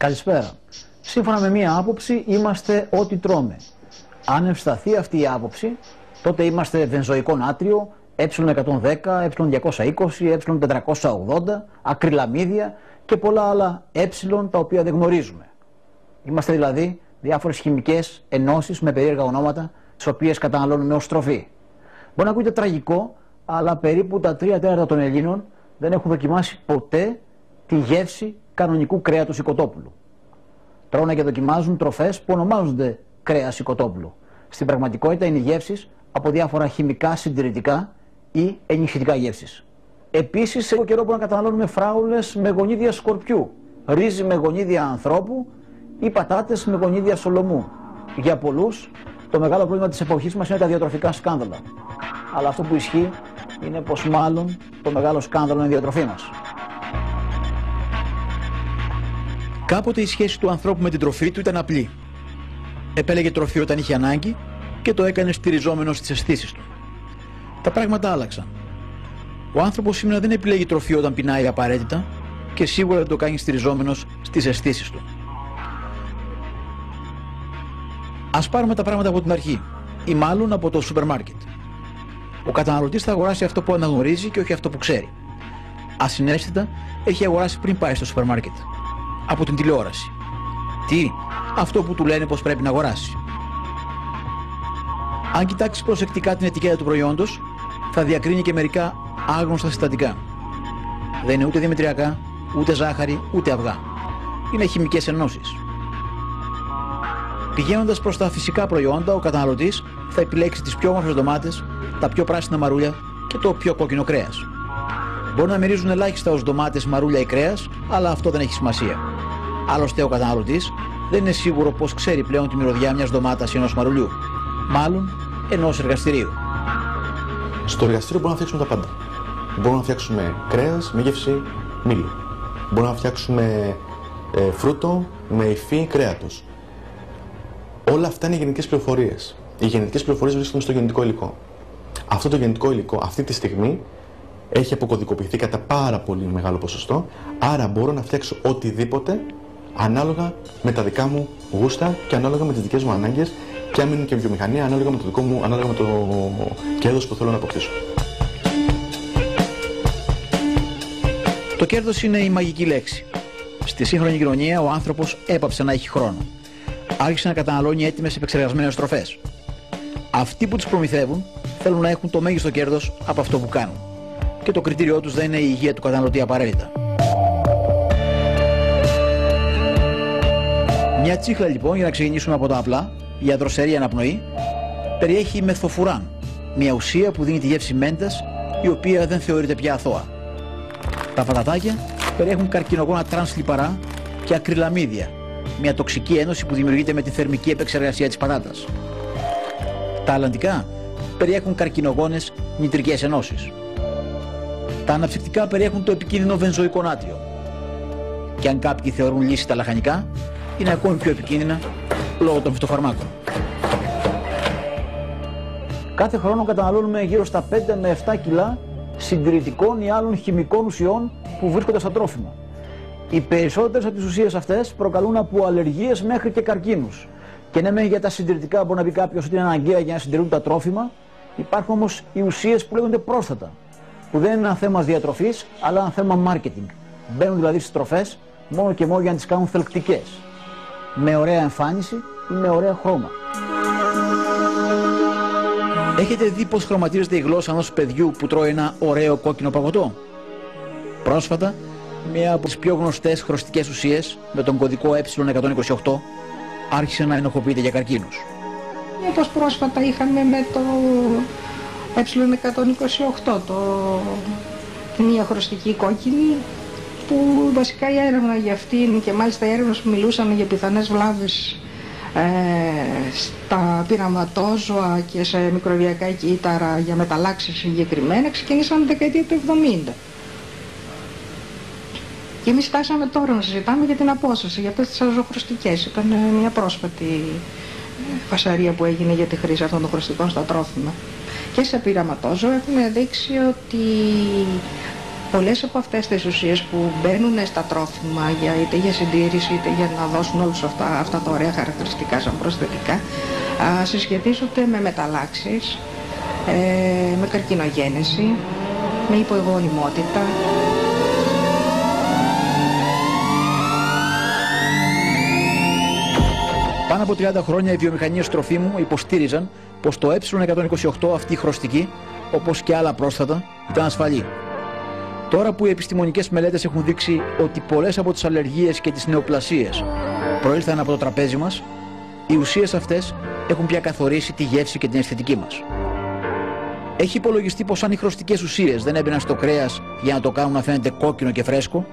Καλησπέρα. Σύμφωνα με μία άποψη, είμαστε ό,τι τρώμε. Αν ευσταθεί αυτή η άποψη, τότε είμαστε βενζοϊκό νάτριο, ε110, ε220, ε480, ακριλαμίδια και πολλά άλλα τα οποία δεν γνωρίζουμε. Είμαστε δηλαδή διάφορες χημικές ενώσεις με περίεργα ονόματα, τις οποίες καταναλώνουμε ως τροφή. Μπορεί να ακούγεται τραγικό, αλλά περίπου τα 3/4 των Ελλήνων δεν έχουν δοκιμάσει ποτέ τη γεύση κανονικού κρέατος οικοτόπουλου. Τρώνε και δοκιμάζουν τροφές που ονομάζονται κρέας οικοτόπουλου. Στην πραγματικότητα είναι γεύσεις από διάφορα χημικά συντηρητικά ή ενισχυτικά γεύσεις. Επίσης, σε λίγο καιρό μπορούμε να καταναλώνουμε φράουλες με γονίδια σκορπιού, ρύζι με γονίδια ανθρώπου ή πατάτες με γονίδια σολομού. Για πολλούς, το μεγάλο πρόβλημα της εποχής μας είναι τα διατροφικά σκάνδαλα. Αλλά αυτό που ισχύει είναι πως μάλλον το μεγάλο σκάνδαλο είναι η διατροφή μας. Κάποτε η σχέση του ανθρώπου με την τροφή του ήταν απλή. Επέλεγε τροφή όταν είχε ανάγκη και το έκανε στηριζόμενο στις αισθήσεις του. Τα πράγματα άλλαξαν. Ο άνθρωπος σήμερα δεν επιλέγει τροφή όταν πεινάει απαραίτητα και σίγουρα δεν το κάνει στηριζόμενος στις αισθήσεις του. Ας πάρουμε τα πράγματα από την αρχή, ή μάλλον από το σούπερ μάρκετ. Ο καταναλωτής θα αγοράσει αυτό που αναγνωρίζει και όχι αυτό που ξέρει. Ασυναίσθητα έχει αγοράσει πριν πάει στο σούπερ μάρκετ. Από την τηλεόραση. Τι? Αυτό που του λένε πως πρέπει να αγοράσει. Αν κοιτάξει προσεκτικά την ετικέτα του προϊόντος, θα διακρίνει και μερικά άγνωστα συστατικά. Δεν είναι ούτε δημητριακά, ούτε ζάχαρη, ούτε αυγά. Είναι χημικές ενώσεις. Πηγαίνοντας προς τα φυσικά προϊόντα, ο καταναλωτής θα επιλέξει τις πιο όμορφες ντομάτες, τα πιο πράσινα μαρούλια και το πιο κόκκινο κρέας. Μπορεί να μυρίζουν ελάχιστα ως ντομάτες, μαρούλια ή κρέας, αλλά αυτό δεν έχει σημασία. Άλλωστε, ο καταναλωτής δεν είναι σίγουρο πως ξέρει πλέον τη μυρωδιά μιας ντομάτας ή ενός μαρουλιού. Μάλλον ενός εργαστηρίου. Στο εργαστήριο μπορούμε να φτιάξουμε τα πάντα. Μπορούμε να φτιάξουμε κρέας με γεύση μήλου. Μπορούμε να φτιάξουμε φρούτο με υφή κρέατος. Όλα αυτά είναι γενετικές πληροφορίες. Οι γενετικές πληροφορίες βρίσκονται στο γενετικό υλικό. Αυτό το γενετικό υλικό αυτή τη στιγμή έχει αποκωδικοποιηθεί κατά πάρα πολύ μεγάλο ποσοστό, άρα μπορώ να φτιάξω οτιδήποτε ανάλογα με τα δικά μου γούστα και ανάλογα με τις δικές μου ανάγκες και αν μείνουν και βιομηχανία ανάλογα με το δικό μου, ανάλογα με το κέρδος που θέλω να αποκτήσω. Το κέρδος είναι η μαγική λέξη. Στη σύγχρονη κοινωνία ο άνθρωπος έπαψε να έχει χρόνο. Άρχισε να καταναλώνει έτοιμες επεξεργασμένες τροφές. Αυτοί που τις προμηθεύουν θέλουν να έχουν το μέγιστο κέρδος από αυτό που κάνουν. Και το κριτήριό τους δεν είναι η υγεία του καταναλωτή απαραίτητα. Μια τσίχλα λοιπόν, για να ξεκινήσουμε από τα απλά, για δροσερή αναπνοή, περιέχει μεθοφουράν, μια ουσία που δίνει τη γεύση μέντας, η οποία δεν θεωρείται πια αθώα. Τα πατατάκια περιέχουν καρκινογόνα τρανς λιπαρά και ακριλαμίδια, μια τοξική ένωση που δημιουργείται με τη θερμική επεξεργασία της πατάτας. Τα αλλαντικά περιέχουν καρκινογόνες νητρικές ενώσεις. Τα αναψυκτικά περιέχουν το επικίνδυνο βενζοϊκό νάτριο. Και αν κάποιοι θεωρούν λύση τα λαχανικά, είναι ακόμη πιο επικίνδυνα λόγω των φυτοφαρμάκων. Κάθε χρόνο καταναλώνουμε γύρω στα 5 με 7 κιλά συντηρητικών ή άλλων χημικών ουσιών που βρίσκονται στα τρόφιμα. Οι περισσότερες από τις ουσίες αυτές προκαλούν από αλλεργίες μέχρι και καρκίνους. Και ναι, για τα συντηρητικά μπορεί να πει κάποιος ότι είναι αναγκαία για να συντηρούν τα τρόφιμα, υπάρχουν όμως οι ουσίες που λέγονται πρόσθετα, που δεν είναι ένα θέμα διατροφής, αλλά ένα θέμα marketing. Μπαίνουν δηλαδή στις τροφές μόνο και μόνο για να τις κάνουν θελκτικές. Με ωραία εμφάνιση ή με ωραία χρώμα. Έχετε δει πως χρωματίζεται η γλώσσα ενός παιδιού που τρώει ένα ωραίο κόκκινο παγωτό? Πρόσφατα, μία από τις πιο γνωστές χρωστικές ουσίες με τον κωδικό ε128 άρχισε να ενοχοποιείται για καρκίνους. Όπως πρόσφατα είχαμε με το ε128, μία χρωστική κόκκινη, που βασικά η έρευνα για αυτήν και μάλιστα οι έρευνες που μιλούσαν για πιθανές βλάβες στα πειραματόζωα και σε μικροβιακά κύτταρα για μεταλλάξεις συγκεκριμένα ξεκίνησαν τη δεκαετία του 70. Και εμείς φτάσαμε τώρα να συζητάμε για την απόσταση, για αυτές τις αζωχρωστικές. Ήταν μια πρόσφατη φασαρία που έγινε για τη χρήση αυτών των χρωστικών στα τρόφιμα. Και σε πειραματόζωα έχουμε δείξει ότι Πολλές από αυτές τις ουσίες που μπαίνουν στα τρόφιμα, είτε για συντήρηση είτε για να δώσουν όλους αυτά τα ωραία χαρακτηριστικά σαν προσθετικά, συσχετίζονται με μεταλλάξεις, με καρκινογένεση, με υποεγονιμότητα. Πάνω από 30 χρόνια οι βιομηχανίες τροφίμου υποστήριζαν πως το ε128, αυτή η χρωστική, όπως και άλλα πρόσθετα, ήταν ασφαλή. Τώρα που οι επιστημονικές μελέτες έχουν δείξει ότι πολλές από τις αλλεργίες και τις νεοπλασίες προήλθαν από το τραπέζι μας, οι ουσίες αυτές έχουν πια καθορίσει τη γεύση και την αισθητική μας. Έχει υπολογιστεί πως αν οι χρωστικές ουσίες δεν έμπαιναν στο κρέας για να το κάνουν να φαίνεται κόκκινο και φρέσκο,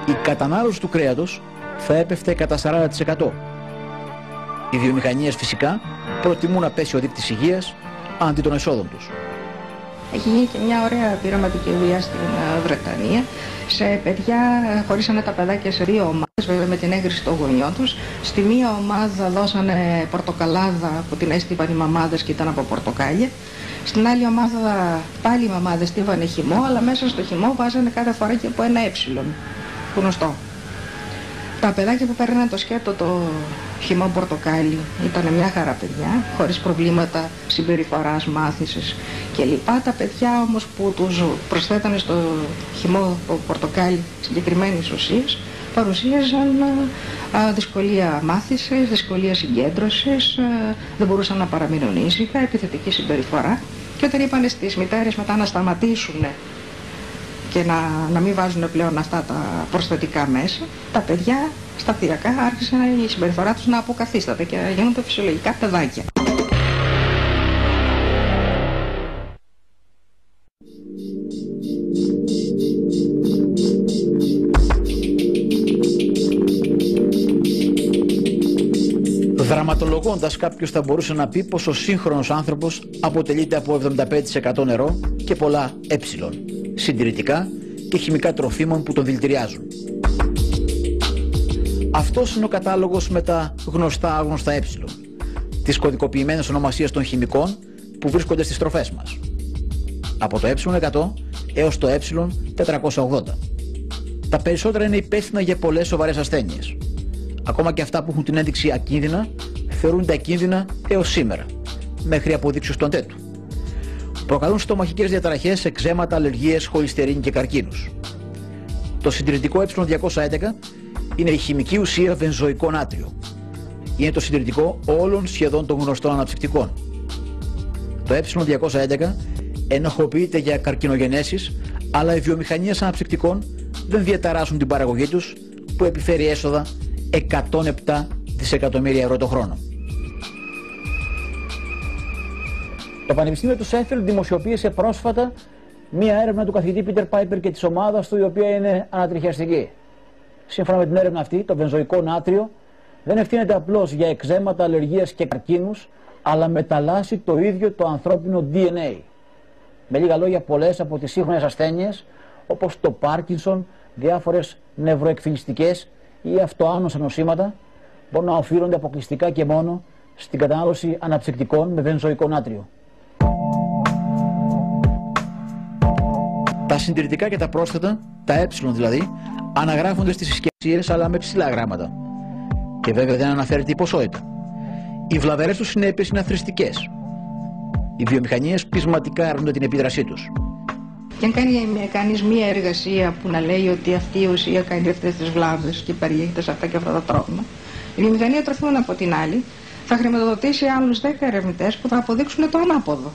η κατανάλωση του κρέατος θα έπεφτε κατά 40%. Οι βιομηχανίες φυσικά προτιμούν να πέσει ο δείκτης υγείας αντί των εσόδων τους. Έχει γίνει και μια ωραία πειραματική δουλειά στην Βρετανία. Σε παιδιά χωρίσανε τα παιδάκια σε δύο ομάδες, βέβαια με την έγκριση των γονιών τους. Στη μία ομάδα δώσανε πορτοκαλάδα που την έστειπαν οι μαμάδες και ήταν από πορτοκάλια. Στην άλλη ομάδα πάλι οι μαμάδες στίβανε χυμό, αλλά μέσα στο χυμό βάζανε κάθε φορά και από ένα γνωστό. Τα παιδάκια που παίρνανε το σκέτο το χυμό πορτοκάλι ήταν μια χαρά παιδιά, χωρίς προβλήματα συμπεριφοράς, μάθησης κλπ. Τα παιδιά όμως που τους προσθέτανε στο χυμό πορτοκάλι συγκεκριμένες ουσίες παρουσίαζαν δυσκολία μάθησης, δυσκολία συγκέντρωσης, δεν μπορούσαν να παραμείνουν ήσυχα, επιθετική συμπεριφορά, και όταν είπαν στις μητέρες μετά να σταματήσουν και να μην βάζουν πλέον αυτά τα προσθετικά μέσα, τα παιδιά σταδιακά άρχισαν η συμπεριφορά τους να αποκαθίσταται και να γίνονται φυσιολογικά παιδάκια. Δραματολογώντας, κάποιος θα μπορούσε να πει πως ο σύγχρονος άνθρωπος αποτελείται από 75% νερό και πολλά συντηρητικά και χημικά τροφίμων που τον δηλητηριάζουν. Αυτός είναι ο κατάλογος με τα γνωστά άγνωστα τις κωδικοποιημένες ονομασίες των χημικών που βρίσκονται στις τροφές μας. Από το ε100 έως το ε480. Τα περισσότερα είναι υπεύθυνα για πολλές σοβαρές ασθένειες. Ακόμα και αυτά που έχουν την ένδειξη ακίνδυνα θεωρούνται ακίνδυνα έως σήμερα, μέχρι αποδείξεις του αντέτου. Προκαλούν στομαχικές διαταραχές, εκζέματα, αλλεργίες, χολυστερίνη και καρκίνους. Το συντηρητικό ε211 είναι η χημική ουσία βενζοϊκό νάτριο. Είναι το συντηρητικό όλων σχεδόν των γνωστών αναψυκτικών. Το ε211 ενοχοποιείται για καρκινογενέσεις, αλλά οι βιομηχανίες αναψυκτικών δεν διαταράσσουν την παραγωγή τους, που επιφέρει έσοδα 107 δισεκατομμύρια ευρώ το χρόνο. Το Πανεπιστήμιο του Σέφιλντ δημοσιοποίησε πρόσφατα μία έρευνα του καθηγητή Πίτερ Πάιπερ και της ομάδας του, η οποία είναι ανατριχιαστική. Σύμφωνα με την έρευνα αυτή, το βενζοϊκό νάτριο δεν ευθύνεται απλώς για εκζέματα, αλλεργίες και καρκίνους, αλλά μεταλλάσσει το ίδιο το ανθρώπινο DNA. Με λίγα λόγια, πολλές από τις σύγχρονες ασθένειες, όπως το Πάρκινσον, διάφορες νευροεκφυλιστικές ή αυτοάνωσα νοσήματα, μπορούν να οφείλονται αποκλειστικά και μόνο στην κατανάλωση αναψυκτικών με βενζοϊκό νάτριο. Τα συντηρητικά και τα πρόσθετα, τα δηλαδή, αναγράφονται στις συσκευασίες αλλά με ψηλά γράμματα. Και βέβαια δεν αναφέρεται η ποσότητα. Οι βλαβερές τους συνέπειες είναι αθρηστικές. Οι βιομηχανίες πεισματικά αρνούνται την επίδρασή τους. Και αν κάνει κανείς μία εργασία που να λέει ότι αυτή η ουσία κάνει αυτές τις βλάβες και περιέχεται σε αυτά και αυτά τα τρόφιμα, η βιομηχανία τροφίμων από την άλλη θα χρηματοδοτήσει άλλους 10 ερευνητές που θα αποδείξουν το ανάποδο.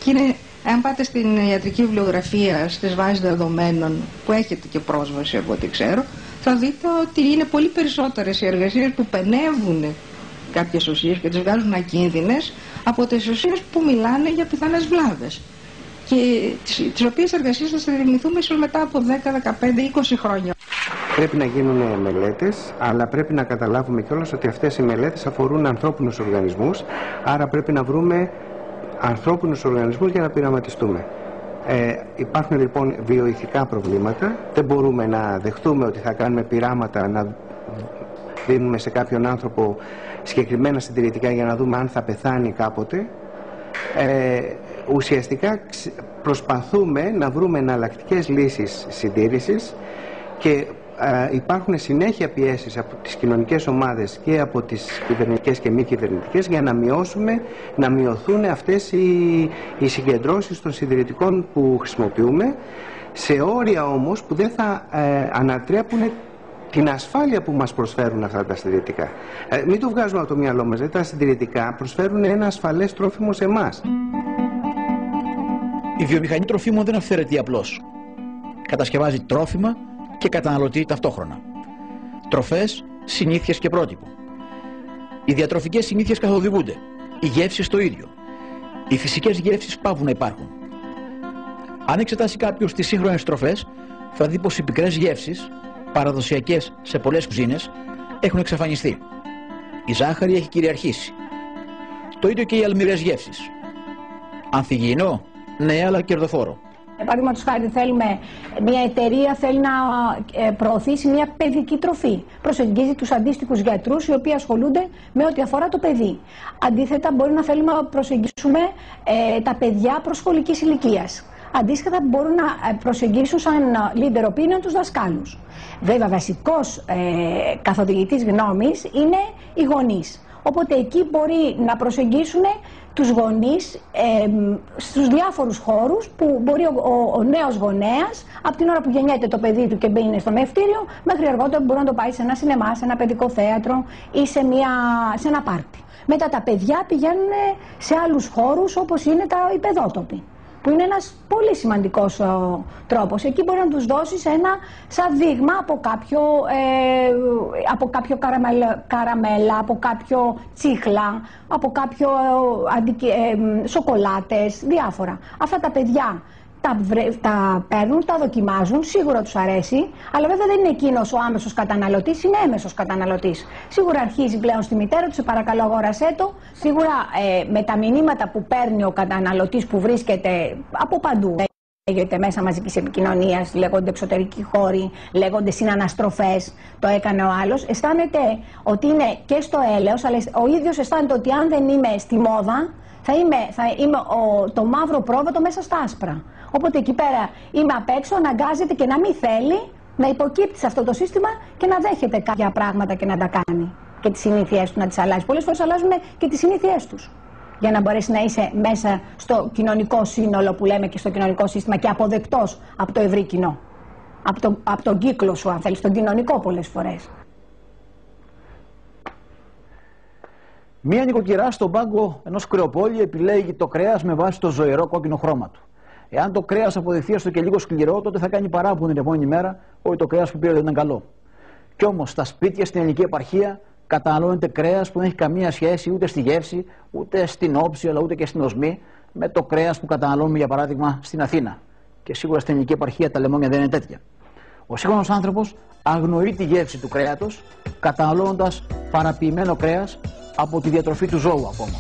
Και είναι, αν πάτε στην ιατρική βιβλιογραφία, στις βάσεις δεδομένων που έχετε και πρόσβαση από ό,τι ξέρω, θα δείτε ότι είναι πολύ περισσότερες οι εργασίες που πενεύουν κάποιες ουσίες και τις βγάζουν ακίνδυνες από τις ουσίες που μιλάνε για πιθανές βλάβες. Και τις οποίες εργασίες θα συνειδητοποιηθούμε ίσως μετά από 10, 15, 20 χρόνια. Πρέπει να γίνουν μελέτες, αλλά πρέπει να καταλάβουμε κιόλας ότι αυτές οι μελέτες αφορούν ανθρώπινους οργανισμούς, άρα πρέπει να βρούμε ανθρώπινους οργανισμούς για να πειραματιστούμε. Υπάρχουν λοιπόν βιοειθικά προβλήματα, δεν μπορούμε να δεχτούμε ότι θα κάνουμε πειράματα, να δίνουμε σε κάποιον άνθρωπο συγκεκριμένα συντηρητικά για να δούμε αν θα πεθάνει κάποτε. Ουσιαστικά προσπαθούμε να βρούμε εναλλακτικές λύσεις συντήρησης και υπάρχουν συνέχεια πιέσεις από τις κοινωνικές ομάδες και από τις κυβερνητικές και μη κυβερνητικές για να μειωθούν αυτές οι συγκεντρώσεις των συντηρητικών που χρησιμοποιούμε, σε όρια όμως που δεν θα ανατρέπουν την ασφάλεια που μας προσφέρουν αυτά τα συντηρητικά. Μην το βγάζουμε από το μυαλό μας, τα συντηρητικά προσφέρουν ένα ασφαλές τρόφιμο σε εμάς. Η βιομηχανή τροφίμων δεν αυθαιρετεί απλώς. Κατασκευάζει τρόφιμα και καταναλωτή ταυτόχρονα. Τροφές, συνήθειες και πρότυπο. Οι διατροφικές συνήθειες καθοδηγούνται. Οι γεύσεις το ίδιο. Οι φυσικές γεύσεις πάβουν να υπάρχουν. Αν εξετάσει κάποιος τις σύγχρονες τροφές, θα δει πως οι πικρές γεύσεις, παραδοσιακές σε πολλές κουζίνες, έχουν εξαφανιστεί. Η ζάχαρη έχει κυριαρχήσει. Το ίδιο και οι αλμυρές γεύσεις. Ανθυγιεινό, ναι, αλλά κερδοφόρο. Παραδείγματος χάρη, μια εταιρεία θέλει να προωθήσει μια παιδική τροφή. Προσεγγίζει τους αντίστοιχους γιατρούς οι οποίοι ασχολούνται με ό,τι αφορά το παιδί. Αντίθετα, μπορεί να θέλουμε να προσεγγίσουμε τα παιδιά προσχολικής ηλικίας. Αντίστοιχα, μπορούν να προσεγγίσουν σαν leader opinion τους δασκάλους. Βέβαια, βασικός καθοδηγητής γνώμης είναι οι γονείς. Οπότε εκεί μπορεί να προσεγγίσουν τους γονείς στους διάφορους χώρους που μπορεί ο νέος γονέας από την ώρα που γεννιέται το παιδί του και μπαίνει στο μευτήριο μέχρι αργότερα μπορεί να το πάει σε ένα σινεμά, σε ένα παιδικό θέατρο ή σε ένα πάρτι. Μετά τα παιδιά πηγαίνουν σε άλλους χώρους όπως είναι οι παιδότοποι, που είναι ένας πολύ σημαντικός τρόπος. Εκεί μπορεί να τους δώσεις σαν δείγμα από κάποιο καραμέλα, από κάποιο τσίχλα, από κάποιο σοκολάτες, διάφορα. Αυτά τα παιδιά τα παίρνουν, τα δοκιμάζουν, σίγουρα τους αρέσει, αλλά βέβαια δεν είναι εκείνος ο άμεσος καταναλωτής, είναι έμεσος καταναλωτής. Σίγουρα αρχίζει πλέον στη μητέρα του, σε παρακαλώ αγόρασέ το. Σίγουρα με τα μηνύματα που παίρνει ο καταναλωτής που βρίσκεται από παντού, λέγεται μέσα μαζικής επικοινωνίας, λέγονται εξωτερικοί χώροι, λέγονται συναναστροφές, το έκανε ο άλλος, αισθάνεται ότι είναι και στο έλεος, αλλά ο ίδιος αισθάνεται ότι αν δεν είμαι στη μόδα, θα είμαι το μαύρο πρόβατο μέσα στα άσπρα. Οπότε εκεί πέρα είμαι απ' έξω, αναγκάζεται και να μην θέλει να υποκύπτει σε αυτό το σύστημα και να δέχεται κάποια πράγματα και να τα κάνει. Και τις συνήθειές του να τις αλλάζει. Πολλές φορές αλλάζουμε και τις συνήθειές τους. Για να μπορέσει να είσαι μέσα στο κοινωνικό σύνολο που λέμε και στο κοινωνικό σύστημα και αποδεκτός από το ευρύ κοινό. Από τον κύκλο σου, αν θέλεις, τον κοινωνικό πολλές φορές. Μία νοικοκυρά στον πάγκο ενός κρεοπόλη επιλέγει το κρέας με βάση το ζωηρό κόκκινο χρώμα του. Εάν το κρέας αποδειχθεί έστω και λίγο σκληρό, τότε θα κάνει παράπονο την επόμενη μέρα ότι το κρέας που πήρε δεν ήταν καλό. Κι όμως στα σπίτια στην ελληνική επαρχία καταναλώνεται κρέας που δεν έχει καμία σχέση ούτε στη γεύση, ούτε στην όψη, αλλά ούτε και στην οσμή με το κρέας που καταναλώνουμε για παράδειγμα στην Αθήνα. Και σίγουρα στην ελληνική επαρχία τα λεμόνια δεν είναι τέτοια. Ο σύγχρονος άνθρωπος αγνοεί τη γεύση του κρέατος, καταναλώνοντας παραποιημένο κρέας από τη διατροφή του ζώου ακόμα.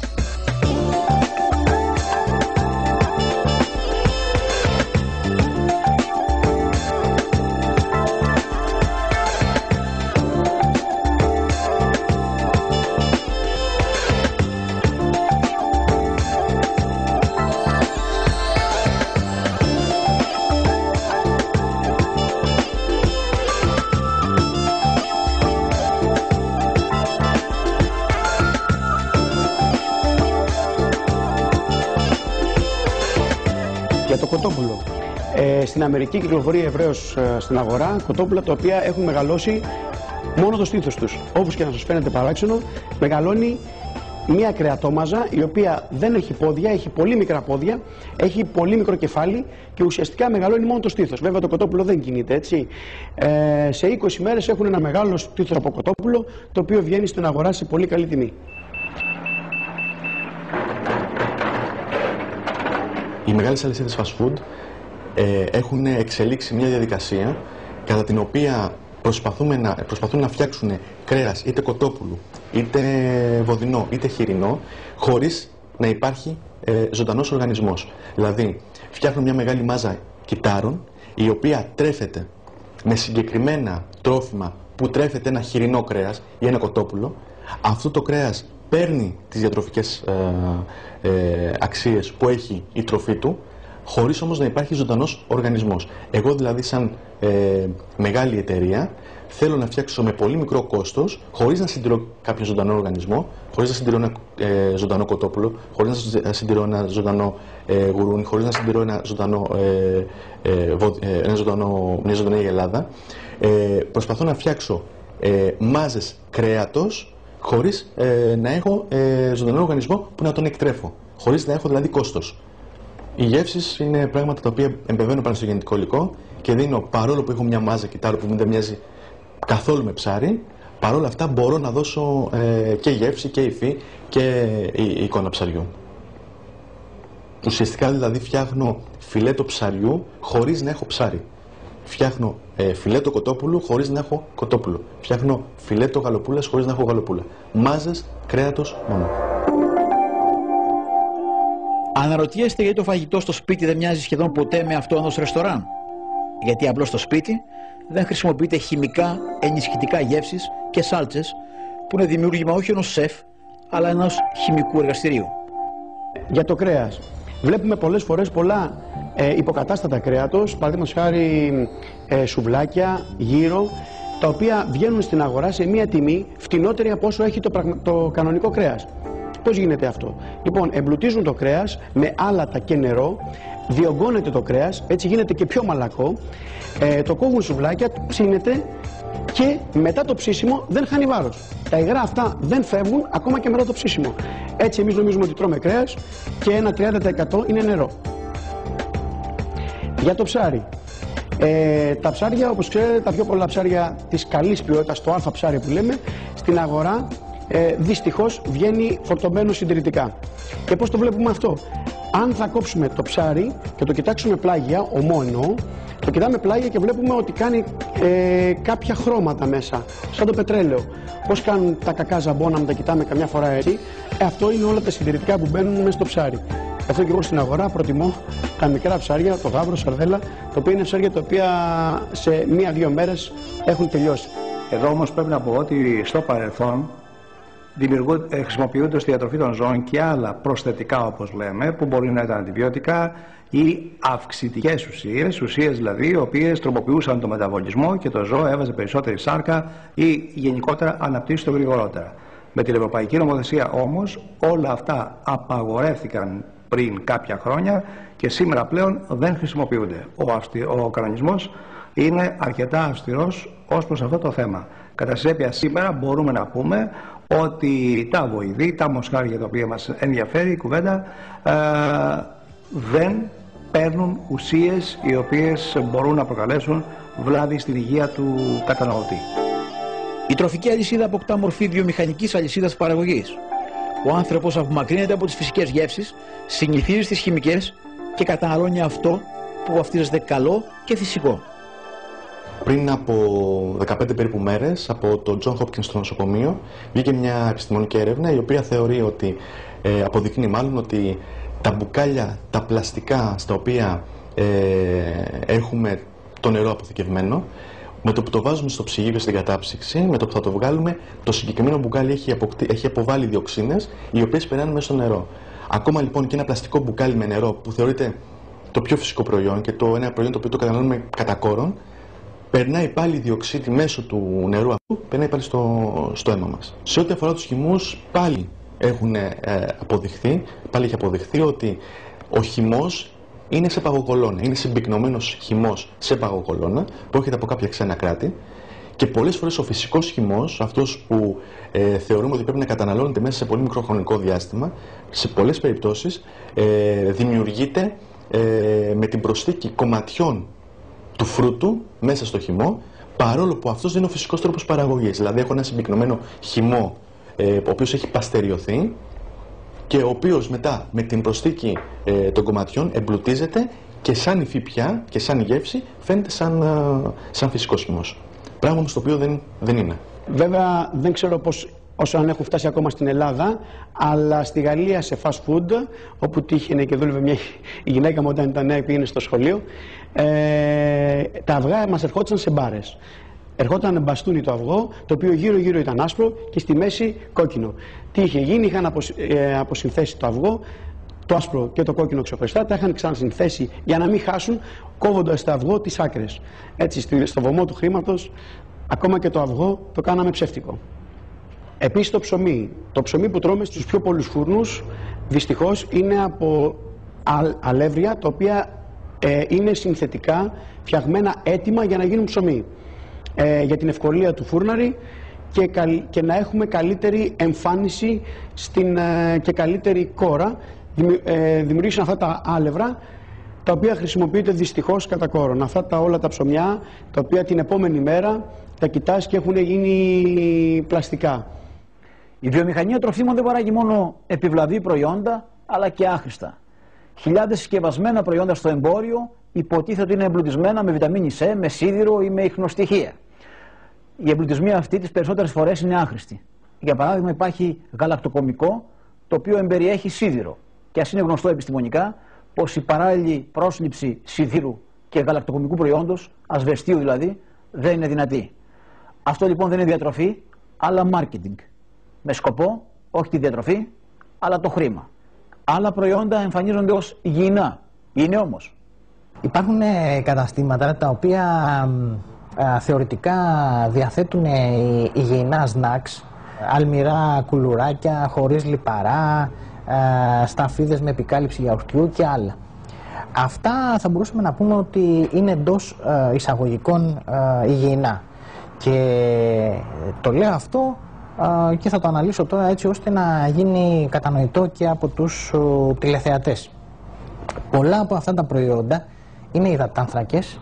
Για το κοτόπουλο. Στην Αμερική κυκλοφορεί ευρέως στην αγορά κοτόπουλα τα οποία έχουν μεγαλώσει μόνο το στήθος τους. Όπως και να σας φαίνεται παράξενο, μεγαλώνει μια κρεατόμαζα η οποία δεν έχει πόδια, έχει πολύ μικρά πόδια, έχει πολύ μικρό κεφάλι και ουσιαστικά μεγαλώνει μόνο το στήθος. Βέβαια το κοτόπουλο δεν κινείται, έτσι. Σε 20 μέρες έχουν ένα μεγάλο στήθος από κοτόπουλο το οποίο βγαίνει στην αγορά σε πολύ καλή τιμή. Οι μεγάλες αλυσίδες fast food έχουν εξελίξει μια διαδικασία κατά την οποία προσπαθούν να φτιάξουν κρέας είτε κοτόπουλου, είτε βοδινό, είτε χοιρινό, χωρίς να υπάρχει ζωντανός οργανισμός. Δηλαδή, φτιάχνουν μια μεγάλη μάζα κυτάρων, η οποία τρέφεται με συγκεκριμένα τρόφιμα που τρέφεται ένα χοιρινό κρέας ή ένα κοτόπουλο. Αυτό το κρέας παίρνει τις διατροφικές αξίες που έχει η τροφή του, χωρίς όμως να υπάρχει ζωντανός οργανισμός. Εγώ δηλαδή σαν μεγάλη εταιρεία θέλω να φτιάξω με πολύ μικρό κόστος, χωρίς να συντηρώ κάποιο ζωντανό οργανισμό, χωρίς να συντηρώ ένα ζωντανό κοτόπουλο, χωρίς να συντηρώ ένα ζωντανό γουρούνι, χωρίς να συντηρώ μια ζωντανή αγελάδα. Προσπαθώ να φτιάξω μάζες κρέατος χωρίς να έχω ζωντανό οργανισμό που να τον εκτρέφω, χωρίς να έχω δηλαδή κόστος. Οι γεύσεις είναι πράγματα τα οποία εμπεβαίνω πάνω στο γεννητικό υλικό και δίνω, παρόλο που έχω μια μάζα κυτάρου που δεν μοιάζει καθόλου με ψάρι, παρόλα αυτά μπορώ να δώσω και γεύση και υφή και εικόνα ψαριού. Ουσιαστικά δηλαδή φτιάχνω φιλέτο ψαριού χωρίς να έχω ψάρι. Φτιάχνω φιλέτο κοτόπουλου χωρίς να έχω κοτόπουλο. Φτιάχνω φιλέτο γαλοπούλας χωρίς να έχω γαλοπούλα. Μάζες κρέατος μόνο. Αναρωτιέστε γιατί το φαγητό στο σπίτι δεν μοιάζει σχεδόν ποτέ με αυτό ενός ρεστοράν? Γιατί απλώς στο σπίτι δεν χρησιμοποιείται χημικά ενισχυτικά γεύσεις και σάλτσες που είναι δημιούργημα όχι ενός σεφ, αλλά ενός χημικού εργαστηρίου. Για το κρέας. Βλέπουμε πολλές φορές πολλά υποκατάστατα κρέατος, παραδείγματος χάρη σουβλάκια, γύρο, τα οποία βγαίνουν στην αγορά σε μία τιμή φτηνότερη από όσο έχει το κανονικό κρέας. Πώς γίνεται αυτό? Λοιπόν, εμπλουτίζουν το κρέας με άλατα και νερό, διωγγώνεται το κρέας, έτσι γίνεται και πιο μαλακό, το κόβουν σουβλάκια, ψήνεται και μετά το ψήσιμο δεν χάνει βάρος. Τα υγρά αυτά δεν φεύγουν ακόμα και μετά το ψήσιμο. Έτσι εμείς νομίζουμε ότι τρώμε κρέας και ένα 30% είναι νερό. Για το ψάρι. Τα ψάρια, όπως ξέρετε, τα πιο πολλά ψάρια της καλής ποιότητας, το α ψάρι που λέμε, στην αγορά δυστυχώς βγαίνει φορτωμένο συντηρητικά. Και πώς το βλέπουμε αυτό? Αν θα κόψουμε το ψάρι και το κοιτάξουμε πλάγια, ομό εννοώ, το κοιτάμε πλάγια και βλέπουμε ότι κάνει κάποια χρώματα μέσα, σαν το πετρέλαιο. Πώς κάνουν τα κακά ζαμπόνα, να τα κοιτάμε καμιά φορά έτσι. Αυτό είναι όλα τα συντηρητικά που μπαίνουν μέσα στο ψάρι. Αυτό και εγώ στην αγορά προτιμώ τα μικρά ψάρια, το γάβρο, σαρδέλα, τα οποία είναι ψάρια τα οποία σε 1-2 μέρες έχουν τελειώσει. Εδώ όμως πρέπει να πω ότι στο παρελθόν χρησιμοποιούνται στη διατροφή των ζώων και άλλα προσθετικά, όπως λέμε, που μπορεί να ήταν αντιβιωτικά ή αυξητικές ουσίες δηλαδή, οι οποίες τροποποιούσαν το μεταβολισμό και το ζώο έβαζε περισσότερη σάρκα ή γενικότερα αναπτύσσεται γρηγορότερα. Με την Ευρωπαϊκή Νομοθεσία όμως όλα αυτά απαγορεύτηκαν πριν κάποια χρόνια και σήμερα πλέον δεν χρησιμοποιούνται. Ο κανονισμός είναι αρκετά αυστηρός ως προς αυτό το θέμα. Κατά συνέπεια σήμερα μπορούμε να πούμε ότι τα βοηδή, τα μοσχάρια τα οποία μας ενδιαφέρει η κουβέντα δεν παίρνουν ουσίες οι οποίες μπορούν να προκαλέσουν βλάβη στην υγεία του καταναλωτή. Η τροφική αλυσίδα αποκτά μορφή βιομηχανικής αλυσίδας παραγωγής. Ο άνθρωπος απομακρύνεται από τις φυσικές γεύσεις, συνηθίζει στις χημικές και καταναλώνει αυτό που βαφτίζεται καλό και φυσικό. Πριν από 15 περίπου μέρες, από το John Hopkins στο νοσοκομείο, βγήκε μια επιστημονική έρευνα η οποία θεωρεί ότι, αποδεικνύει μάλλον ότι τα μπουκάλια, τα πλαστικά στα οποία έχουμε το νερό αποθηκευμένο, με το που το βάζουμε στο ψυγείο στην κατάψυξη, με το που θα το βγάλουμε, το συγκεκριμένο μπουκάλι έχει αποβάλει διοξίνες, οι οποίες περνάνε μέσα στο νερό. Ακόμα λοιπόν και ένα πλαστικό μπουκάλι με νερό, που θεωρείται το πιο φυσικό προϊόν και ένα προϊόν το οποίο το καταναλώνουμε κατά κόρον, περνάει πάλι διοξίτη μέσω του νερού αυτού, περνάει πάλι στο αίμα μας. Σε ό,τι αφορά τους χυμούς, πάλι έχει αποδειχθεί ότι ο χυμός είναι σε παγοκολόνα. Είναι συμπυκνωμένος χυμός σε παγοκολόνα που έρχεται από κάποια ξένα κράτη και πολλές φορές ο φυσικός χυμός, αυτός που θεωρούμε ότι πρέπει να καταναλώνεται μέσα σε πολύ μικρό χρονικό διάστημα, σε πολλές περιπτώσεις δημιουργείται με την προσθήκη κομματιών του φρούτου μέσα στο χυμό, παρόλο που αυτός δεν είναι ο φυσικός τρόπος παραγωγής. Δηλαδή έχω ένα συμπυκνωμένο χυμό ο οποίος έχει παστεριωθεί και ο οποίος μετά με την προσθήκη των κομματιών εμπλουτίζεται και σαν υφή πια και σαν γεύση φαίνεται σαν φυσικός χυμός. Πράγμα όμως το οποίο δεν είναι. Βέβαια δεν ξέρω όσο αν έχουν φτάσει ακόμα στην Ελλάδα, αλλά στη Γαλλία σε fast food, όπου τύχαινε και δούλευε η γυναίκα μου όταν ήταν νέα, πήγαινε στο σχολείο, τα αυγά μας ερχόντουσαν σε μπάρες. Ερχόταν μπαστούνι το αυγό, το οποίο γύρω-γύρω ήταν άσπρο και στη μέση κόκκινο. Τι είχε γίνει, είχαν αποσυνθέσει το αυγό, το άσπρο και το κόκκινο ξεχωριστά, τα είχαν ξανασυνθέσει για να μην χάσουν, κόβοντας το αυγό τις άκρες. Έτσι, στο βωμό του χρήματος, ακόμα και το αυγό το κάναμε ψεύτικο. Επίσης το ψωμί. Το ψωμί που τρώμε στους πιο πολλούς φούρνους, δυστυχώς, είναι από αλεύρια, τα οποία είναι συνθετικά φτιαγμένα έτοιμα για να γίνουν ψωμί. Για την ευκολία του φούρναρη και να έχουμε καλύτερη εμφάνιση και καλύτερη κόρα. Δημιουργήσαν αυτά τα άλευρα, τα οποία χρησιμοποιούνται δυστυχώς κατά κόρον. Αυτά όλα τα ψωμιά, τα οποία την επόμενη μέρα τα κοιτάς και έχουν γίνει πλαστικά. Η βιομηχανία τροφίμων δεν παράγει μόνο επιβλαβή προϊόντα, αλλά και άχρηστα. Χιλιάδες συσκευασμένα προϊόντα στο εμπόριο υποτίθεται ότι είναι εμπλουτισμένα με βιταμίνη C, με σίδηρο ή με ιχνοστοιχεία. Οι εμπλουτισμοί αυτοί τις περισσότερες φορές είναι άχρηστοι. Για παράδειγμα, υπάρχει γαλακτοκομικό, το οποίο εμπεριέχει σίδηρο. Και ας είναι γνωστό επιστημονικά πως η παράλληλη πρόσληψη σιδήρου και γαλακτοκομικού προϊόντος, ασβεστίου δηλαδή, δεν είναι δυνατή. Αυτό λοιπόν δεν είναι διατροφή, αλλά marketing. Με σκοπό όχι τη διατροφή, αλλά το χρήμα. Άλλα προϊόντα εμφανίζονται ως υγιεινά. Είναι όμως. Υπάρχουν καταστήματα τα οποία θεωρητικά διαθέτουν υγιεινά σνακς, αλμυρά κουλουράκια χωρίς λιπαρά, σταφίδες με επικάλυψη γιαουρτιού και άλλα. Αυτά θα μπορούσαμε να πούμε ότι είναι εντός εισαγωγικών υγιεινά. Και το λέω αυτό και θα το αναλύσω τώρα έτσι ώστε να γίνει κατανοητό και από τους τηλεθεατές. Πολλά από αυτά τα προϊόντα είναι υδατάνθρακες,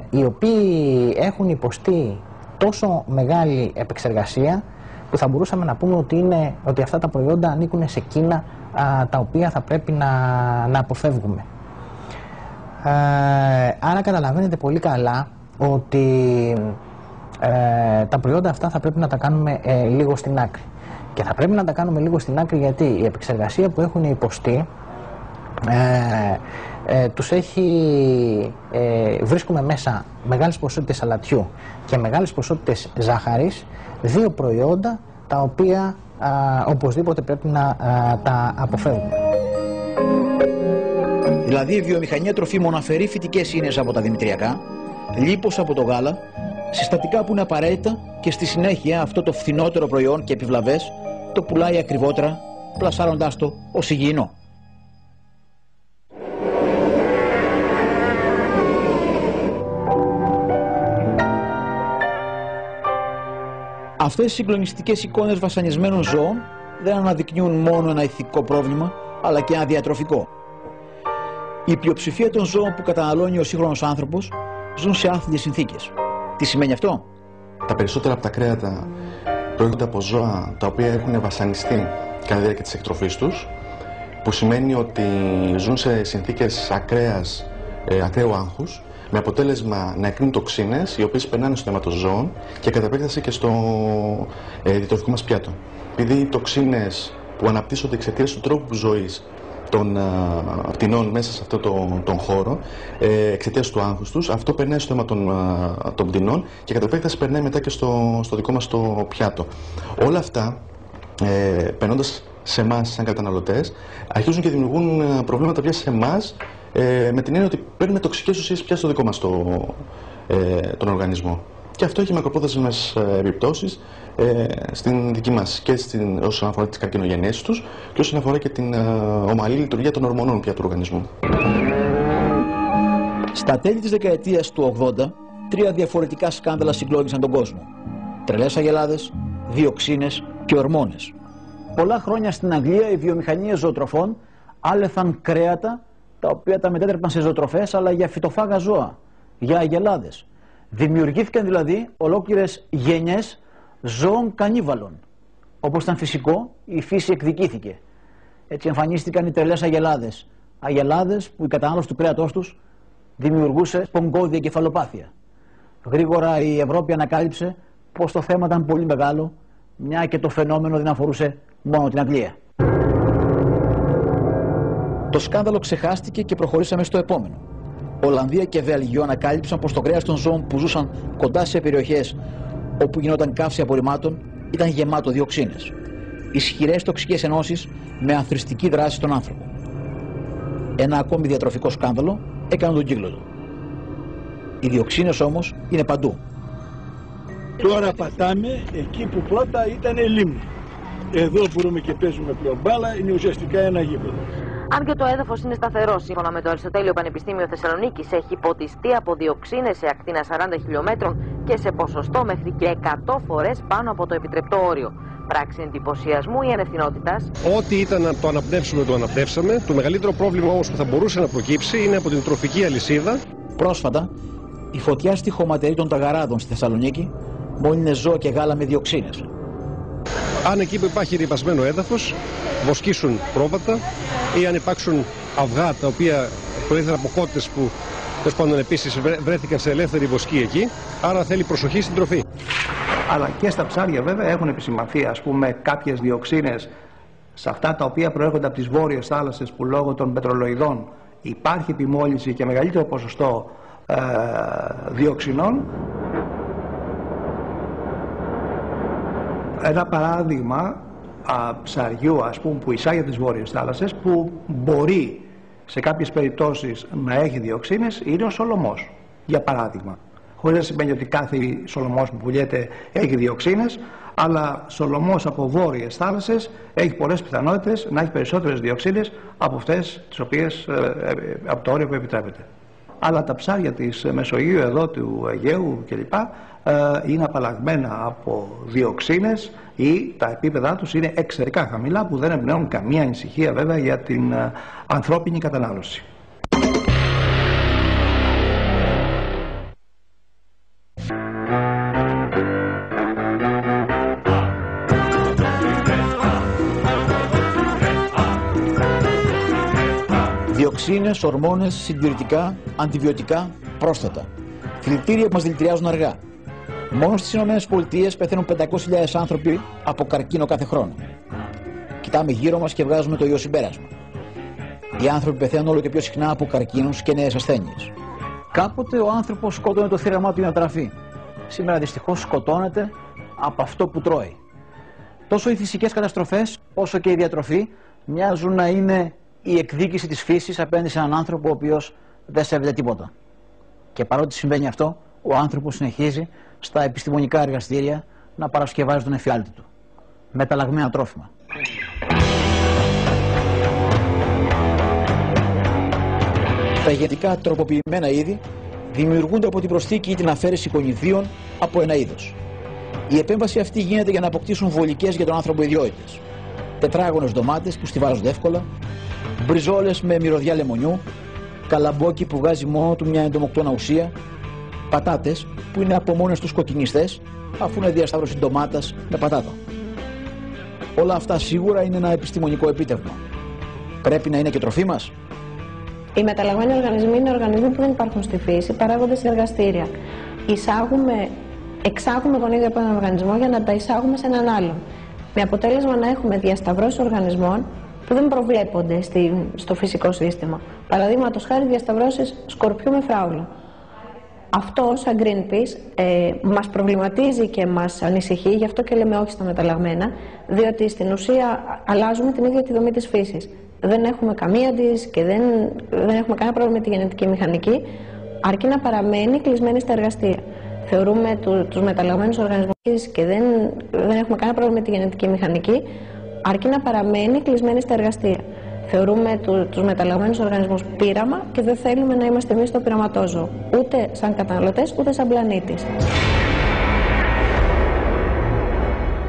οι οποίοι έχουν υποστεί τόσο μεγάλη επεξεργασία που θα μπορούσαμε να πούμε ότι αυτά τα προϊόντα ανήκουν σε εκείνα τα οποία θα πρέπει να αποφεύγουμε. Άρα καταλαβαίνετε πολύ καλά ότι τα προϊόντα αυτά θα πρέπει να τα κάνουμε λίγο στην άκρη. Και θα πρέπει να τα κάνουμε λίγο στην άκρη γιατί η επεξεργασία που έχουν υποστεί τους βρίσκουμε μέσα μεγάλες ποσότητες αλατιού και μεγάλες ποσότητες ζάχαρης, δύο προϊόντα τα οποία οπωσδήποτε πρέπει να τα αποφεύγουμε. Δηλαδή η βιομηχανία τροφίμων αφαιρεί φυτικές ίνες από τα δημητριακά, λίπος από το γάλα, συστατικά που είναι απαραίτητα και στη συνέχεια αυτό το φθηνότερο προϊόν και επιβλαβές το πουλάει ακριβότερα, πλασάροντάς το ως υγιεινό. Αυτές οι συγκλονιστικές εικόνες βασανισμένων ζώων δεν αναδεικνύουν μόνο ένα ηθικό πρόβλημα, αλλά και ένα διατροφικό. Η πλειοψηφία των ζώων που καταναλώνει ο σύγχρονος άνθρωπος ζουν σε άθλιες συνθήκες. Τι σημαίνει αυτό? Τα περισσότερα από τα κρέατα προέρχονται από ζώα τα οποία έχουν βασανιστεί κατά τη διάρκεια της εκτροφής τους, που σημαίνει ότι ζουν σε συνθήκες ακραίου άγχους, με αποτέλεσμα να εκρίνουν τοξίνες οι οποίες περνάνε στο αίμα των ζώων και κατά επέκταση και στο διατροφικό μας πιάτο. Επειδή οι τοξίνες που αναπτύσσονται εξαιτίας του τρόπου ζωής των πτηνών μέσα σε αυτόν τον χώρο, εξαιτίας του άγχους τους, αυτό περνάει στο αίμα των πτηνών και κατά επέκταση περνάει μετά και στο δικό μας το πιάτο. Όλα αυτά, περνώντας σε εμάς σαν καταναλωτές, αρχίζουν και δημιουργούν προβλήματα πια σε εμάς, με την έννοια ότι παίρνουμε τοξικές ουσίες πια στο δικό μας τον οργανισμό. Και αυτό έχει μακροπρόθεσμες επιπτώσεις στην δική μας και όσον αφορά τις καρκινογενέσεις τους και όσον αφορά και την ομαλή λειτουργία των ορμονών πια του οργανισμού. Στα τέλη της δεκαετίας του 80, 3 διαφορετικά σκάνδαλα συγκλώνησαν τον κόσμο. Τρελές αγελάδες, διοξίνες και ορμόνες. Πολλά χρόνια στην Αγγλία οι βιομηχανίες ζωοτροφών άλεθαν κρέατα τα οποία τα μετέτρεπαν σε ζωοτροφές, αλλά για φυτοφάγα ζώα, για αγελάδες. Δημιουργήθηκαν δηλαδή ολόκληρες γενιές ζώων κανίβαλων. Όπως ήταν φυσικό, η φύση εκδικήθηκε. Έτσι εμφανίστηκαν οι τρελές αγελάδες. Αγελάδες που η κατανάλωση του κρέατός τους δημιουργούσε σπογκώδια κεφαλοπάθεια. Γρήγορα η Ευρώπη ανακάλυψε πως το θέμα ήταν πολύ μεγάλο, μια και το φαινόμενο δεν αφορούσε μόνο την Αγγλία. Το σκάνδαλο ξεχάστηκε και προχωρήσαμε στο επόμενο. Ολλανδία και Βέλγιο ανακάλυψαν πως το κρέας των ζώων που ζούσαν κοντά σε περιοχές όπου γινόταν καύση απορριμμάτων ήταν γεμάτο διοξίνες. Ισχυρές τοξικές ενώσεις με ανθριστική δράση στον άνθρωπο. Ένα ακόμη διατροφικό σκάνδαλο έκανε τον κύκλο του. Οι διοξίνες όμως είναι παντού. Τώρα πατάμε εκεί που πρώτα ήταν λίμνη. Εδώ μπορούμε και παίζουμε πλέον μπάλα, είναι ουσιαστικά ένα γήπεδο. Αν και το έδαφος είναι σταθερό, σύμφωνα με το Αριστοτέλειο Πανεπιστήμιο Θεσσαλονίκης, έχει ποτιστεί από διοξίνες σε ακτίνα 40 χιλιόμετρων και σε ποσοστό μέχρι και 100 φορές πάνω από το επιτρεπτό όριο. Πράξη εντυπωσιασμού ή ανευθυνότητας. Ό,τι ήταν να το αναπνεύσουμε, το αναπνεύσαμε. Το μεγαλύτερο πρόβλημα όμως που θα μπορούσε να προκύψει είναι από την τροφική αλυσίδα. Πρόσφατα, η φωτιά στη χωματερή των Ταγαράδων στη Θεσσαλονίκη μόλυνε ζώα και γάλα με διοξίνες. Αν εκεί που υπάρχει ρυπασμένο έδαφος βοσκήσουν πρόβατα ή αν υπάρξουν αυγά τα οποία προήλθαν από κότες που τέλος πάντων επίσης βρέθηκαν σε ελεύθερη βοσκή εκεί, άρα θέλει προσοχή στην τροφή. Αλλά και στα ψάρια βέβαια έχουν επισημανθεί, ας πούμε, κάποιες διοξίνες σε αυτά τα οποία προέρχονται από τις βόρειες θάλασσες που λόγω των πετρολοειδών υπάρχει επιμόλυνση και μεγαλύτερο ποσοστό διοξινών. Ένα παράδειγμα ψαριού, ας πούμε, που εισάγει από τις βόρειες θάλασσες, που μπορεί σε κάποιες περιπτώσεις να έχει διοξίνες, είναι ο σολομός, για παράδειγμα. Χωρίς να σημαίνει ότι κάθε σολομός που πουλιέται έχει διοξίνες, αλλά σολομός από βόρειες θάλασσες έχει πολλές πιθανότητες να έχει περισσότερες διοξίνες από αυτές τις οποίες, από το όριο που επιτρέπεται. Αλλά τα ψάρια της Μεσογείου, εδώ του Αιγαίου κλπ. Είναι απαλλαγμένα από διοξίνες ή τα επίπεδά τους είναι εξαιρετικά χαμηλά, που δεν εμπνέουν καμία ανησυχία βέβαια για την ανθρώπινη κατανάλωση. Διοξίνες, ορμόνες, συντηρητικά, αντιβιωτικά, πρόσθετα. Δηλητήρια που μας δηλητηριάζουν αργά. Μόνο στις ΗΠΑ πεθαίνουν 500.000 άνθρωποι από καρκίνο κάθε χρόνο. Κοιτάμε γύρω μας και βγάζουμε το ίδιο συμπέρασμα. Οι άνθρωποι πεθαίνουν όλο και πιο συχνά από καρκίνους και νέες ασθένειες. Κάποτε ο άνθρωπος σκότωνε το θύραμά του για να τραφεί. Σήμερα δυστυχώς σκοτώνεται από αυτό που τρώει. Τόσο οι φυσικές καταστροφές όσο και η διατροφή μοιάζουν να είναι η εκδίκηση της φύσης απέναντι σε έναν άνθρωπο ο οποίος δεν σέβεται τίποτα. Και παρότι συμβαίνει αυτό, ο άνθρωπος συνεχίζει στα επιστημονικά εργαστήρια να παρασκευάζει τον εφιάλτη του. Μεταλλαγμένα τρόφιμα. Τα γενετικά τροποποιημένα είδη δημιουργούνται από την προσθήκη ή την αφαίρεση κονιδίων από ένα είδος. Η επέμβαση αυτή γίνεται για να αποκτήσουν βολικές για τον άνθρωπο ιδιότητες. Τετράγωνες ντομάτες που στιβάζονται εύκολα, μπριζόλες με μυρωδιά λεμονιού, καλαμπόκι που βγάζει μόνο του μια εντομοκτώνα ουσία, πατάτες που είναι από μόνες τους κοκκινιστές αφού είναι διασταύρωση ντομάτας με πατάτα. Όλα αυτά σίγουρα είναι ένα επιστημονικό επίτευγμα. Πρέπει να είναι και τροφή μας. Οι μεταλλαγμένοι οργανισμοί είναι οργανισμοί που δεν υπάρχουν στη φύση, παράγονται σε εργαστήρια. Εξάγουμε γονίδια από έναν οργανισμό για να τα εισάγουμε σε έναν άλλον. Με αποτέλεσμα να έχουμε διασταυρώσεις οργανισμών που δεν προβλέπονται στο φυσικό σύστημα. Παραδείγματος χάρη διασταυρώσεις σκορπιού με φράουλα. Αυτό σαν Greenpeace μας προβληματίζει και μας ανησυχεί, γι' αυτό και λέμε όχι στα μεταλλαγμένα, διότι στην ουσία αλλάζουμε την ίδια τη δομή της φύσης. Δεν έχουμε καμία αντίρρηση και δεν έχουμε κανένα πρόβλημα με τη γενετική μηχανική, αρκεί να παραμένει κλεισμένη στα εργαστήρια. Θεωρούμε τους μεταλλαγμένους οργανισμούς και δεν έχουμε κανένα πρόβλημα με τη γενετική μηχανική, αρκεί να παραμένει κλεισμένη στα εργαστήρια. Θεωρούμε τους μεταλλαγμένους οργανισμούς πείραμα και δεν θέλουμε να είμαστε εμείς το πειραματόζωο, ούτε σαν καταναλωτές, ούτε σαν πλανήτης.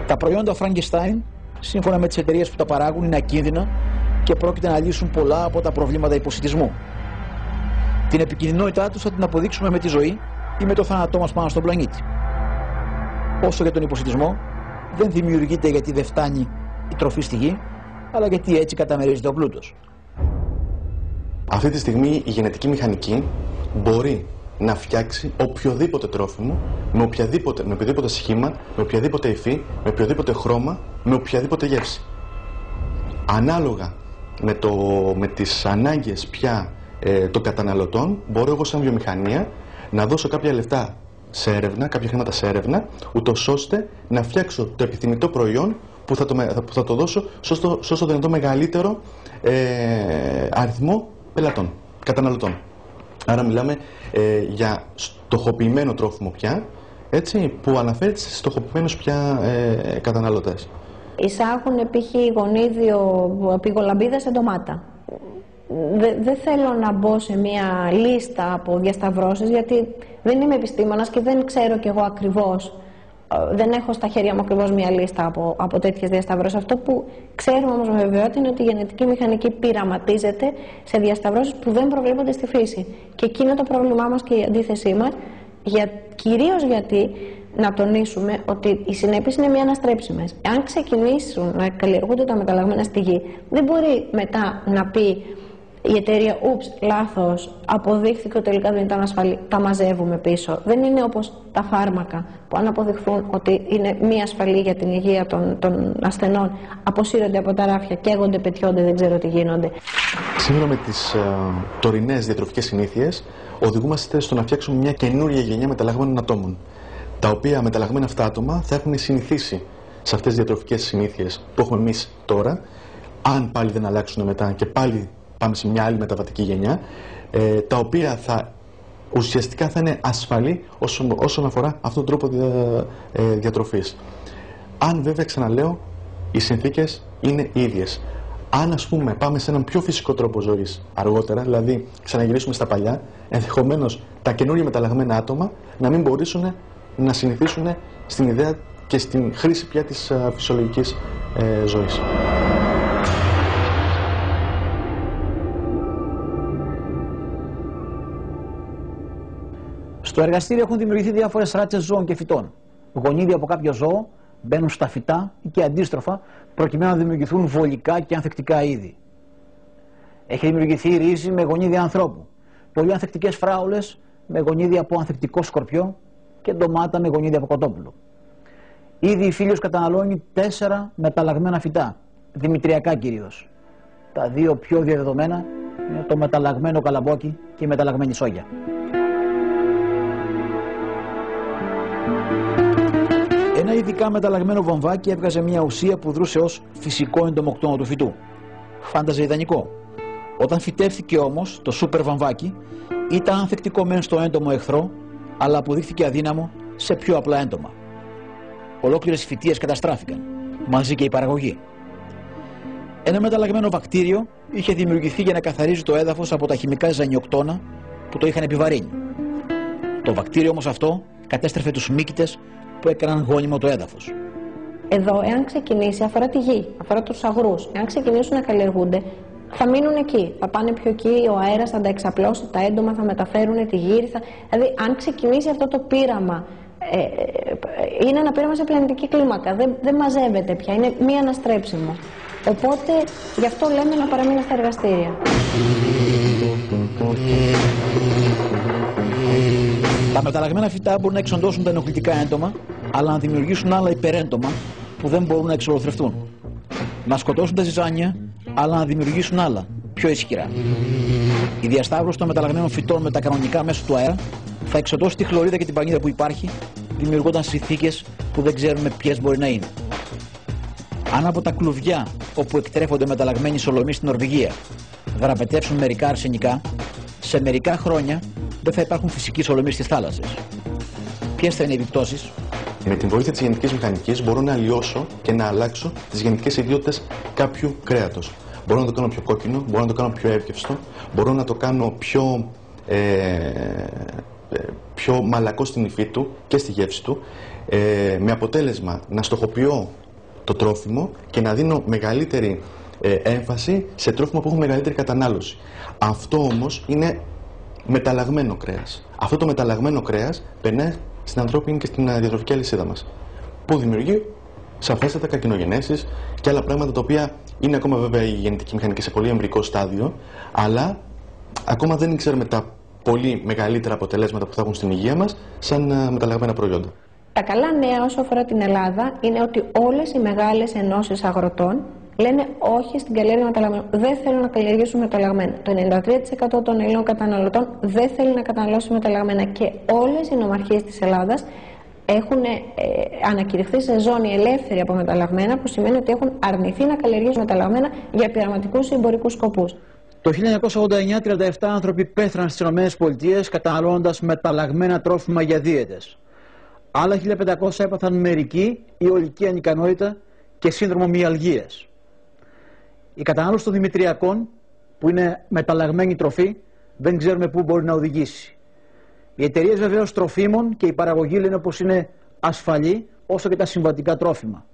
Τα προϊόντα Frankenstein, σύμφωνα με τις εταιρείες που τα παράγουν, είναι ακίνδυνα και πρόκειται να λύσουν πολλά από τα προβλήματα υποσιτισμού. Την επικινδυνότητά τους θα την αποδείξουμε με τη ζωή ή με το θάνατό μας πάνω στον πλανήτη. Όσο για τον υποσιτισμό, δεν δημιουργείται γιατί δεν φτάνει η τροφή στη γη, αλλά γιατί έτσι καταμερίζεται ο πλούτος. Αυτή τη στιγμή η γενετική μηχανική μπορεί να φτιάξει οποιοδήποτε τρόφιμο, με οποιοδήποτε σχήμα, με οποιαδήποτε υφή, με οποιοδήποτε χρώμα, με οποιαδήποτε γεύση. Ανάλογα με τις ανάγκες πια των καταναλωτών, μπορώ εγώ σαν βιομηχανία να δώσω κάποια λεφτά σε έρευνα, κάποια χρήματα σε έρευνα, ούτως ώστε να φτιάξω το επιθυμητό προϊόν που θα το δώσω στο δυνατό μεγαλύτερο αριθμό πελατών, καταναλωτών. Άρα μιλάμε για στοχοποιημένο τρόφιμο πια, έτσι, που αναφέρεται σε στοχοποιημένους πια καταναλωτές. Εισάγουν π.χ. γονίδιο πηγολαμπίδα σε ντομάτα. Δεν θέλω να μπω σε μια λίστα από διασταυρώσεις, γιατί δεν είμαι επιστήμονας και δεν ξέρω κι εγώ ακριβώς, δεν έχω στα χέρια μου ακριβώς μια λίστα από τέτοιες διασταυρώσεις. Αυτό που ξέρουμε όμως με βεβαιότητα είναι ότι η γενετική μηχανική πειραματίζεται σε διασταυρώσεις που δεν προβλέπονται στη φύση. Και εκεί είναι το πρόβλημά μας και η αντίθεσή μας, κυρίως γιατί να τονίσουμε ότι οι συνέπειες είναι μη αναστρέψιμες. Αν ξεκινήσουν να καλλιεργούνται τα μεταλλαγμένα στη γη, δεν μπορεί μετά να πει η εταιρεία «Ούψ, λάθος, αποδείχθηκε ότι τελικά δεν ήταν ασφαλή, τα μαζεύουμε πίσω». Δεν είναι όπως τα φάρμακα που αν αποδειχθούν ότι είναι μη ασφαλή για την υγεία των ασθενών, αποσύρονται από τα ράφια, καίγονται, πετιόνται, δεν ξέρω τι γίνονται. Σύμφωνα με τις τωρινές διατροφικές συνήθειες, οδηγούμαστε στο να φτιάξουμε μια καινούρια γενιά μεταλλαγμένων ατόμων, τα οποία μεταλλαγμένα αυτά άτομα θα έχουν συνηθίσει σε αυτές τις διατροφικές συνήθειες που έχουμε εμείς τώρα, αν πάλι δεν αλλάξουν μετά και πάλι πάμε σε μια άλλη μεταβατική γενιά, τα οποία ουσιαστικά θα είναι ασφαλή όσον αφορά αυτόν τον τρόπο διατροφής. Αν βέβαια, ξαναλέω, οι συνθήκες είναι ίδιες. Αν ας πούμε πάμε σε έναν πιο φυσικό τρόπο ζωής αργότερα, δηλαδή ξαναγυρίσουμε στα παλιά, ενδεχομένως τα καινούργια μεταλλαγμένα άτομα να μην μπορέσουν να συνηθίσουν στην ιδέα και στην χρήση πια της φυσιολογικής ζωής. Στο εργαστήριο έχουν δημιουργηθεί διάφορες ράτσες ζώων και φυτών. Γονίδια από κάποιο ζώο μπαίνουν στα φυτά και αντίστροφα προκειμένου να δημιουργηθούν βολικά και ανθεκτικά είδη. Έχει δημιουργηθεί ρύζι με γονίδια ανθρώπου, πολύ ανθεκτικές φράουλες με γονίδια από ανθεκτικό σκορπιό και ντομάτα με γονίδια από κοτόπουλο. Ήδη η Φίλιος καταναλώνει 4 μεταλλαγμένα φυτά, δημητριακά κυρίως. Τα δύο πιο διαδεδομένα είναι το μεταλλαγμένο καλαμπόκι και η μεταλλαγμένη σόγια. Ένα ειδικά μεταλλαγμένο βαμβάκι έβγαζε μια ουσία που δρούσε ως φυσικό εντομοκτόνο του φυτού. Φάνταζε ιδανικό. Όταν φυτεύθηκε όμως το σούπερ βαμβάκι, ήταν ανθεκτικό μεν στο έντομο εχθρό, αλλά αποδείχθηκε αδύναμο σε πιο απλά έντομα. Ολόκληρες φυτείες καταστράφηκαν, μαζί και η παραγωγή. Ένα μεταλλαγμένο βακτήριο είχε δημιουργηθεί για να καθαρίζει το έδαφος από τα χημικά ζανιοκτώνα που το είχαν επιβαρύνει. Το βακτήριο όμως αυτό κατέστρεφε τους μύκητες που έκαναν γόνιμο το έδαφος. Εδώ, εάν ξεκινήσει, αφορά τη γη, αφορά τους αγρούς. Εάν ξεκινήσουν να καλλιεργούνται, θα μείνουν εκεί. Θα πάνε πιο εκεί, ο αέρας θα τα εξαπλώσει, τα έντομα θα μεταφέρουν τη γύρι. Δηλαδή, αν ξεκινήσει αυτό το πείραμα, είναι ένα πείραμα σε πλανητική κλίμακα. Δεν μαζεύεται πια, είναι μη αναστρέψιμο. Οπότε, γι' αυτό λέμε να παραμείνει στα εργαστήρια. Τα μεταλλαγμένα φυτά μπορούν να εξοντώσουν τα ενοχλητικά έντομα, αλλά να δημιουργήσουν άλλα υπερέντομα που δεν μπορούν να εξολοθρευτούν. Να σκοτώσουν τα ζυζάνια, αλλά να δημιουργήσουν άλλα, πιο ισχυρά. Η διασταύρωση των μεταλλαγμένων φυτών με τα κανονικά μέσα του αέρα θα εξοντώσει τη χλωρίδα και την πανίδα που υπάρχει, δημιουργώντας συνθήκες που δεν ξέρουμε ποιες μπορεί να είναι. Αν από τα κλουβιά όπου εκτρέφονται μεταλλαγμένοι σολομοί στην Νορβηγία δραπετεύσουν μερικά αρσενικά, σε μερικά χρόνια δεν θα υπάρχουν φυσικοί σολομοί στις θάλασσες. Ποιες θα είναι οι επιπτώσεις? Με την βοήθεια της γενετικής μηχανικής μπορώ να αλλοιώσω και να αλλάξω τις γενετικές ιδιότητες κάποιου κρέατος. Μπορώ να το κάνω πιο κόκκινο, μπορώ να το κάνω πιο εύκευστο, μπορώ να το κάνω πιο μαλακό στην υφή του και στη γεύση του, με αποτέλεσμα να στοχοποιώ το τρόφιμο και να δίνω μεγαλύτερη έμφαση σε τρόφιμα που έχουν μεγαλύτερη κατανάλωση. Αυτό όμως είναι μεταλλαγμένο κρέας. Αυτό το μεταλλαγμένο κρέας περνάει στην ανθρώπινη και στην διατροφική αλυσίδα μας, που δημιουργεί σαφέστατα καρκινογενέσεις και άλλα πράγματα τα οποία είναι ακόμα βέβαια η γενετική μηχανική σε πολύ εμβρυκό στάδιο, αλλά ακόμα δεν ξέρουμε τα πολύ μεγαλύτερα αποτελέσματα που θα έχουν στην υγεία μας σαν μεταλλαγμένα προϊόντα. Τα καλά νέα όσο αφορά την Ελλάδα είναι ότι όλες οι μεγάλες ενώσεις αγροτών λένε όχι στην καλλιέργεια μεταλλαγμένων. Δεν θέλουν να καλλιεργήσουν μεταλλαγμένα. Το 93% των Ελλήνων καταναλωτών δεν θέλει να καταναλώσει μεταλλαγμένα και όλες οι νομαρχίες της Ελλάδας έχουν ανακηρυχθεί σε ζώνη ελεύθερη από μεταλλαγμένα, που σημαίνει ότι έχουν αρνηθεί να καλλιεργήσουν μεταλλαγμένα για πειραματικούς ή εμπορικούς σκοπούς. Το 1989, 37 άνθρωποι πέθαναν στις ΗΠΑ καταναλώνοντας μεταλλαγμένα τρόφιμα για δίαιτες. Άλλα 1500 έπαθαν μερική ή ολική ανικανότητα και σύνδρομο μυαλγίας. Η κατανάλωση των δημητριακών, που είναι μεταλλαγμένη τροφή, δεν ξέρουμε πού μπορεί να οδηγήσει. Οι εταιρείες βεβαίως τροφίμων και η παραγωγή λένε πως είναι ασφαλή, όσο και τα συμβατικά τρόφιμα.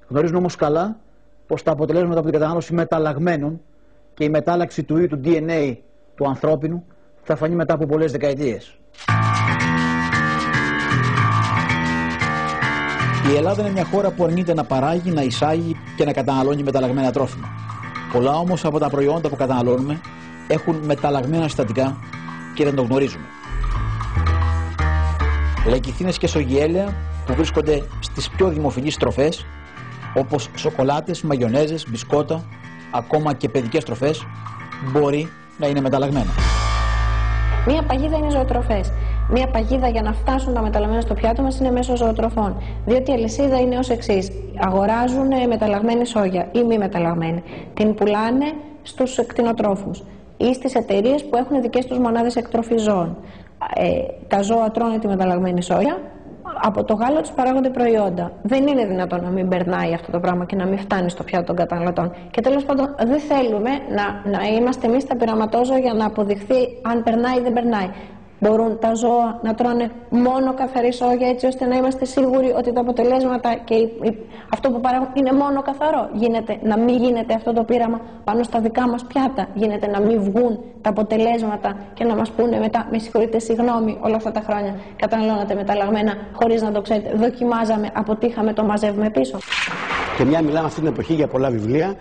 Γνωρίζουν όμως καλά πως τα αποτελέσματα από την κατανάλωση μεταλλαγμένων και η μετάλλαξη του ίδιου του DNA του ανθρώπινου θα φανεί μετά από πολλές δεκαετίες. Η Ελλάδα είναι μια χώρα που αρνείται να παράγει, να εισάγει και να καταναλώνει μεταλλαγμένα τρόφιμα. Πολλά όμως από τα προϊόντα που καταναλώνουμε έχουν μεταλλαγμένα συστατικά και δεν το γνωρίζουμε. Λαϊκιθίνες και σογιέλαια που βρίσκονται στις πιο δημοφιλείς τροφές, όπως σοκολάτες, μαγιονέζες, μπισκότα, ακόμα και παιδικές τροφές, μπορεί να είναι μεταλλαγμένα. Μία παγίδα είναι ζωοτροφές. Μία παγίδα για να φτάσουν τα μεταλλαγμένα στο πιάτο μας είναι μέσω ζωοτροφών. Διότι η αλυσίδα είναι ως εξής. Αγοράζουν μεταλλαγμένη σόγια ή μη μεταλλαγμένη. Την πουλάνε στους κτηνοτρόφους ή στις εταιρείες που έχουν δικές τους μονάδες εκτροφής ζώων. Τα ζώα τρώνε τη μεταλλαγμένη σόγια. Από το γάλα τους παράγονται προϊόντα. Δεν είναι δυνατόν να μην περνάει αυτό το πράγμα και να μην φτάνει στο πιάτο των καταναλωτών. Και τέλος πάντων, δεν θέλουμε να είμαστε εμείς τα πειραματόζωα για να αποδειχθεί αν περνάει ή δεν περνάει. Μπορούν τα ζώα να τρώνε μόνο καθαρή σόγια, έτσι ώστε να είμαστε σίγουροι ότι τα αποτελέσματα και αυτό που παράγουν είναι μόνο καθαρό? Γίνεται να μην γίνεται αυτό το πείραμα πάνω στα δικά μας πιάτα? Γίνεται να μην βγουν τα αποτελέσματα και να μας πούνε μετά, με συγχωρείτε, συγγνώμη, όλα αυτά τα χρόνια καταναλώνατε μεταλλαγμένα χωρίς να το ξέρετε, δοκιμάζαμε, αποτύχαμε, το μαζεύουμε πίσω? Και μια μιλάμε αυτή την εποχή για πολλά βιβλία.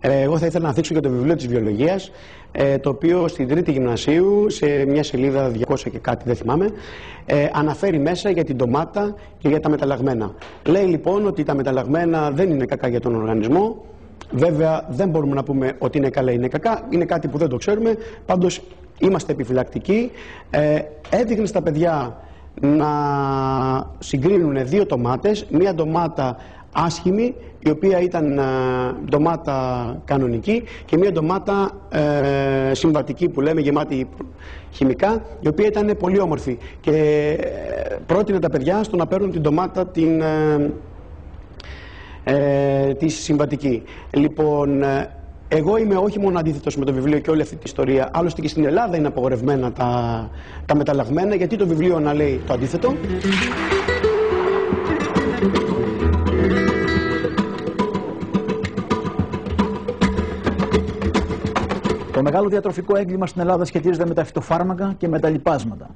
Εγώ θα ήθελα να δείξω και το βιβλίο της βιολογίας, το οποίο στην τρίτη γυμνασίου, σε μια σελίδα 200 και κάτι, δεν θυμάμαι, αναφέρει μέσα για την ντομάτα και για τα μεταλλαγμένα. Λέει λοιπόν ότι τα μεταλλαγμένα δεν είναι κακά για τον οργανισμό. Βέβαια δεν μπορούμε να πούμε ότι είναι καλά ή είναι κακά, είναι κάτι που δεν το ξέρουμε, πάντως είμαστε επιφυλακτικοί. Έδειχνε στα παιδιά να συγκρίνουν δύο ντομάτες, μία ντομάτα άσχημη, η οποία ήταν ντομάτα κανονική, και μια ντομάτα συμβατική που λέμε, γεμάτη χημικά, η οποία ήταν πολύ όμορφη, και πρότεινε τα παιδιά στο να παίρνουν την ντομάτα τη συμβατική. Λοιπόν, εγώ είμαι όχι μόνο αντίθετος με το βιβλίο και όλη αυτή τη ιστορία, άλλωστε και στην Ελλάδα είναι απαγορευμένα τα μεταλλαγμένα, γιατί το βιβλίο να λέει το αντίθετο. Το μεγάλο διατροφικό έγκλημα στην Ελλάδα σχετίζεται με τα φυτοφάρμακα και με τα λιπάσματα.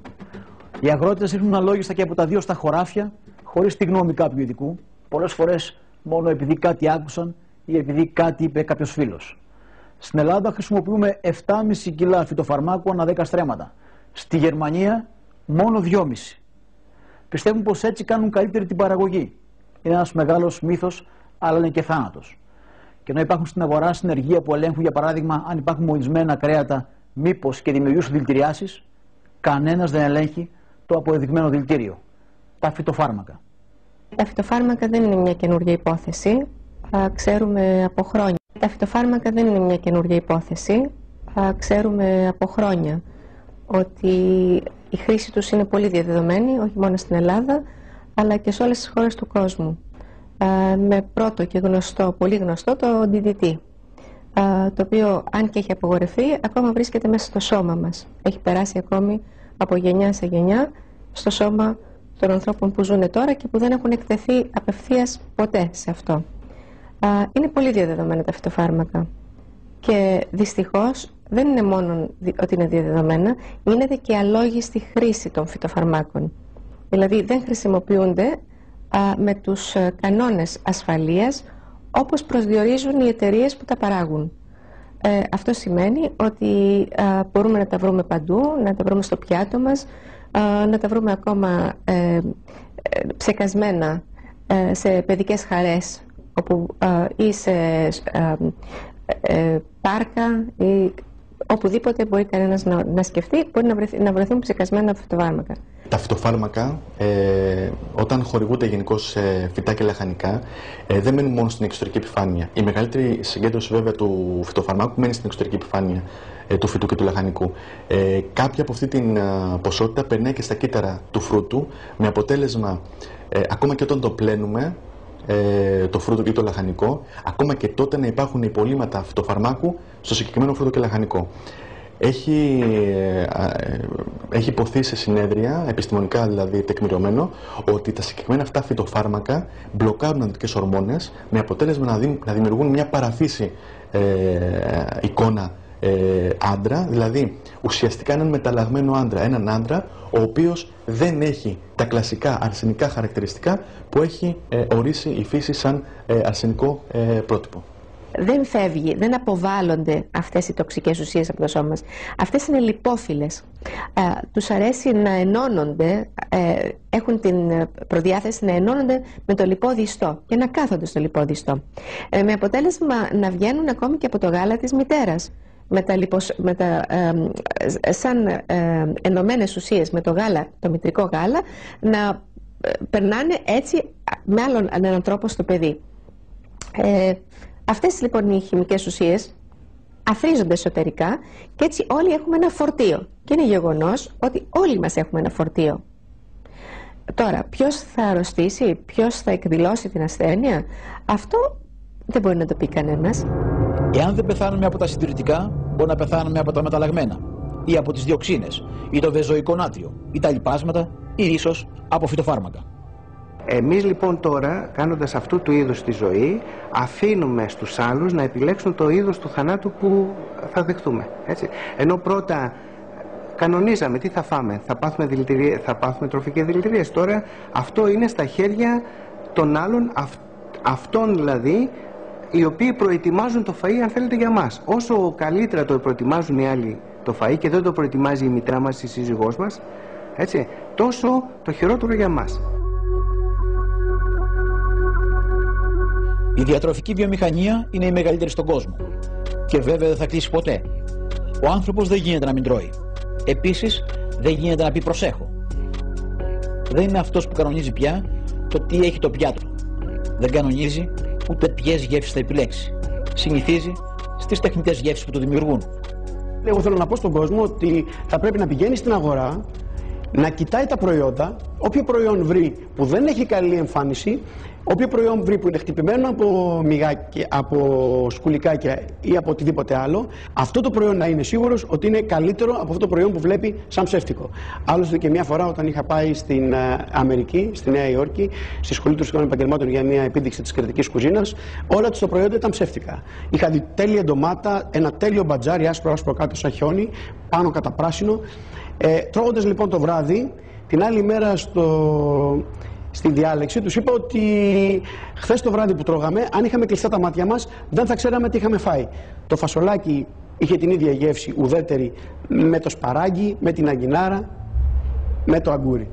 Οι αγρότες ρίχνουν αλόγιστα και από τα δύο στα χωράφια, χωρίς τη γνώμη κάποιου ειδικού, πολλές φορές μόνο επειδή κάτι άκουσαν ή επειδή κάτι είπε κάποιος φίλος. Στην Ελλάδα χρησιμοποιούμε 7,5 κιλά φυτοφαρμάκου ανά 10 στρέμματα. Στη Γερμανία μόνο 2,5. Πιστεύουν πως έτσι κάνουν καλύτερη την παραγωγή. Είναι ένας μεγάλος μύθος, αλλά είναι και θάνατος. Και ενώ υπάρχουν στην αγορά συνεργεία που ελέγχουν, για παράδειγμα, αν υπάρχουν μολυσμένα κρέατα, μήπως και δημιουργήσουν δηλητηριάσεις, κανένας δεν ελέγχει το αποδεδειγμένο δηλητήριο: τα φυτοφάρμακα. Τα φυτοφάρμακα δεν είναι μια καινούργια υπόθεση. Ξέρουμε από χρόνια. Τα φυτοφάρμακα δεν είναι μια καινούργια υπόθεση. Ξέρουμε από χρόνια ότι η χρήση τους είναι πολύ διαδεδομένη, όχι μόνο στην Ελλάδα, αλλά και σε όλες τις χώρες του κόσμου. Με πρώτο και γνωστό, πολύ γνωστό, το DDT, το οποίο, αν και έχει απογορευτεί, ακόμα βρίσκεται μέσα στο σώμα μας. Έχει περάσει ακόμη από γενιά σε γενιά στο σώμα των ανθρώπων που ζουν τώρα και που δεν έχουν εκτεθεί απευθείας ποτέ σε αυτό. Είναι πολύ διαδεδομένα τα φυτοφάρμακα και δυστυχώς δεν είναι μόνο ότι είναι διαδεδομένα, είναι και αλόγιστη χρήση των φυτοφαρμάκων. Δηλαδή δεν χρησιμοποιούνται με τους κανόνες ασφαλείας όπως προσδιορίζουν οι εταιρείες που τα παράγουν. Αυτό σημαίνει ότι μπορούμε να τα βρούμε παντού, να τα βρούμε στο πιάτο μας, να τα βρούμε ακόμα ψεκασμένα σε παιδικές χαρές ή σε πάρκα ή οπουδήποτε μπορεί κανένας να σκεφτεί, μπορεί να βρεθούν ψεκασμένα φυτοφάρμακα. Τα φυτοφάρμακα, όταν χορηγούνται γενικώς φυτά και λαχανικά, δεν μένουν μόνο στην εξωτερική επιφάνεια. Η μεγαλύτερη συγκέντρωση βέβαια του φυτοφαρμάκου μένει στην εξωτερική επιφάνεια του φυτού και του λαχανικού. Κάποια από αυτή την ποσότητα περνάει και στα κύτταρα του φρούτου, με αποτέλεσμα, ακόμα και όταν το πλένουμε, το φρούτο και το λαχανικό, ακόμα και τότε να υπάρχουν υπολείμματα φυτοφαρμάκου στο συγκεκριμένο φρούτο και λαχανικό. Έχει υποθεί σε συνέδρια, επιστημονικά δηλαδή τεκμηριωμένο, ότι τα συγκεκριμένα αυτά φυτοφάρμακα μπλοκάρουν αντρικές ορμόνες, με αποτέλεσμα να δημιουργούν μια παραφύση εικόνα άντρα, δηλαδή ουσιαστικά έναν μεταλλαγμένο άντρα, έναν άντρα ο οποίος δεν έχει τα κλασικά αρσενικά χαρακτηριστικά που έχει ορίσει η φύση σαν αρσενικό πρότυπο. Δεν φεύγει, δεν αποβάλλονται αυτές οι τοξικές ουσίες από το σώμα μας. Αυτές είναι λιπόφιλες. Τους αρέσει να ενώνονται, έχουν την προδιάθεση να ενώνονται με το λιπόδι ιστό και να κάθονται στο λιπόδι ιστό. Με αποτέλεσμα να βγαίνουν ακόμη και από το γάλα της μητέρας. Σαν ενωμένες ουσίες με το γάλα, το μητρικό γάλα, να περνάνε έτσι με άλλον έναν τρόπο στο παιδί. Αυτές λοιπόν οι χημικές ουσίες αθρίζονται εσωτερικά και έτσι όλοι έχουμε ένα φορτίο. Και είναι γεγονός ότι όλοι μας έχουμε ένα φορτίο. Τώρα, ποιος θα αρρωστήσει, ποιος θα εκδηλώσει την ασθένεια, αυτό δεν μπορεί να το πει κανένας. Εάν δεν πεθάνουμε από τα συντηρητικά, μπορεί να πεθάνουμε από τα μεταλλαγμένα ή από τις διοξίνες ή το βεζοϊκό νάτριο ή τα λιπάσματα ή ίσως από φυτοφάρμακα. Εμείς λοιπόν τώρα, κάνοντας αυτού του είδους τη ζωή, αφήνουμε στους άλλους να επιλέξουν το είδος του θανάτου που θα δεχτούμε. Έτσι. Ενώ πρώτα κανονίζαμε τι θα φάμε, θα πάθουμε τροφικές δηλητηρίες. Τώρα αυτό είναι στα χέρια των άλλων, αυτών δηλαδή οι οποίοι προετοιμάζουν το φαΐ, αν θέλετε, για μας. Όσο καλύτερα το προετοιμάζουν οι άλλοι το φαΐ και δεν το προετοιμάζει η μητρά μας, η σύζυγός μας, έτσι, τόσο το χειρότερο για μας. Η διατροφική βιομηχανία είναι η μεγαλύτερη στον κόσμο και βέβαια δεν θα κλείσει ποτέ. Ο άνθρωπος δεν γίνεται να μην τρώει. Επίσης δεν γίνεται να πει προσέχω. Δεν είναι αυτός που κανονίζει πια το τι έχει το πιάτο. Δεν κανονίζει ούτε ποιες γεύσεις θα επιλέξει. Συνηθίζει στις τεχνητές γεύσεις που το δημιουργούν. Εγώ θέλω να πω στον κόσμο ότι θα πρέπει να πηγαίνει στην αγορά, να κοιτάει τα προϊόντα, όποιο προϊόν βρει που δεν έχει καλή εμφάνιση, όποιο προϊόν βρει που είναι χτυπημένο από μυγάκια, από σκουλικάκια ή από οτιδήποτε άλλο, αυτό το προϊόν να είναι σίγουρος ότι είναι καλύτερο από αυτό το προϊόν που βλέπει σαν ψεύτικο. Άλλωστε και μια φορά όταν είχα πάει στην Αμερική, στη Νέα Υόρκη, στη Σχολή Τουριστικών Επαγγελμάτων για μια επίδειξη της κρετικής κουζίνας, όλα τους τα προϊόντα ήταν ψεύτικα. Είχα δει τέλεια ντομάτα, ένα τέλειο μπατζάρι άσπρο κάτω σαν χιόνι, πάνω κατά πράσινο. Τρώγοντας λοιπόν το βράδυ, την άλλη μέρα στη διάλεξη τους είπα ότι χθες το βράδυ που τρώγαμε, αν είχαμε κλειστά τα μάτια μας, δεν θα ξέραμε τι είχαμε φάει. Το φασολάκι είχε την ίδια γεύση, ουδέτερη, με το σπαράγγι, με την αγκινάρα, με το αγκούρι.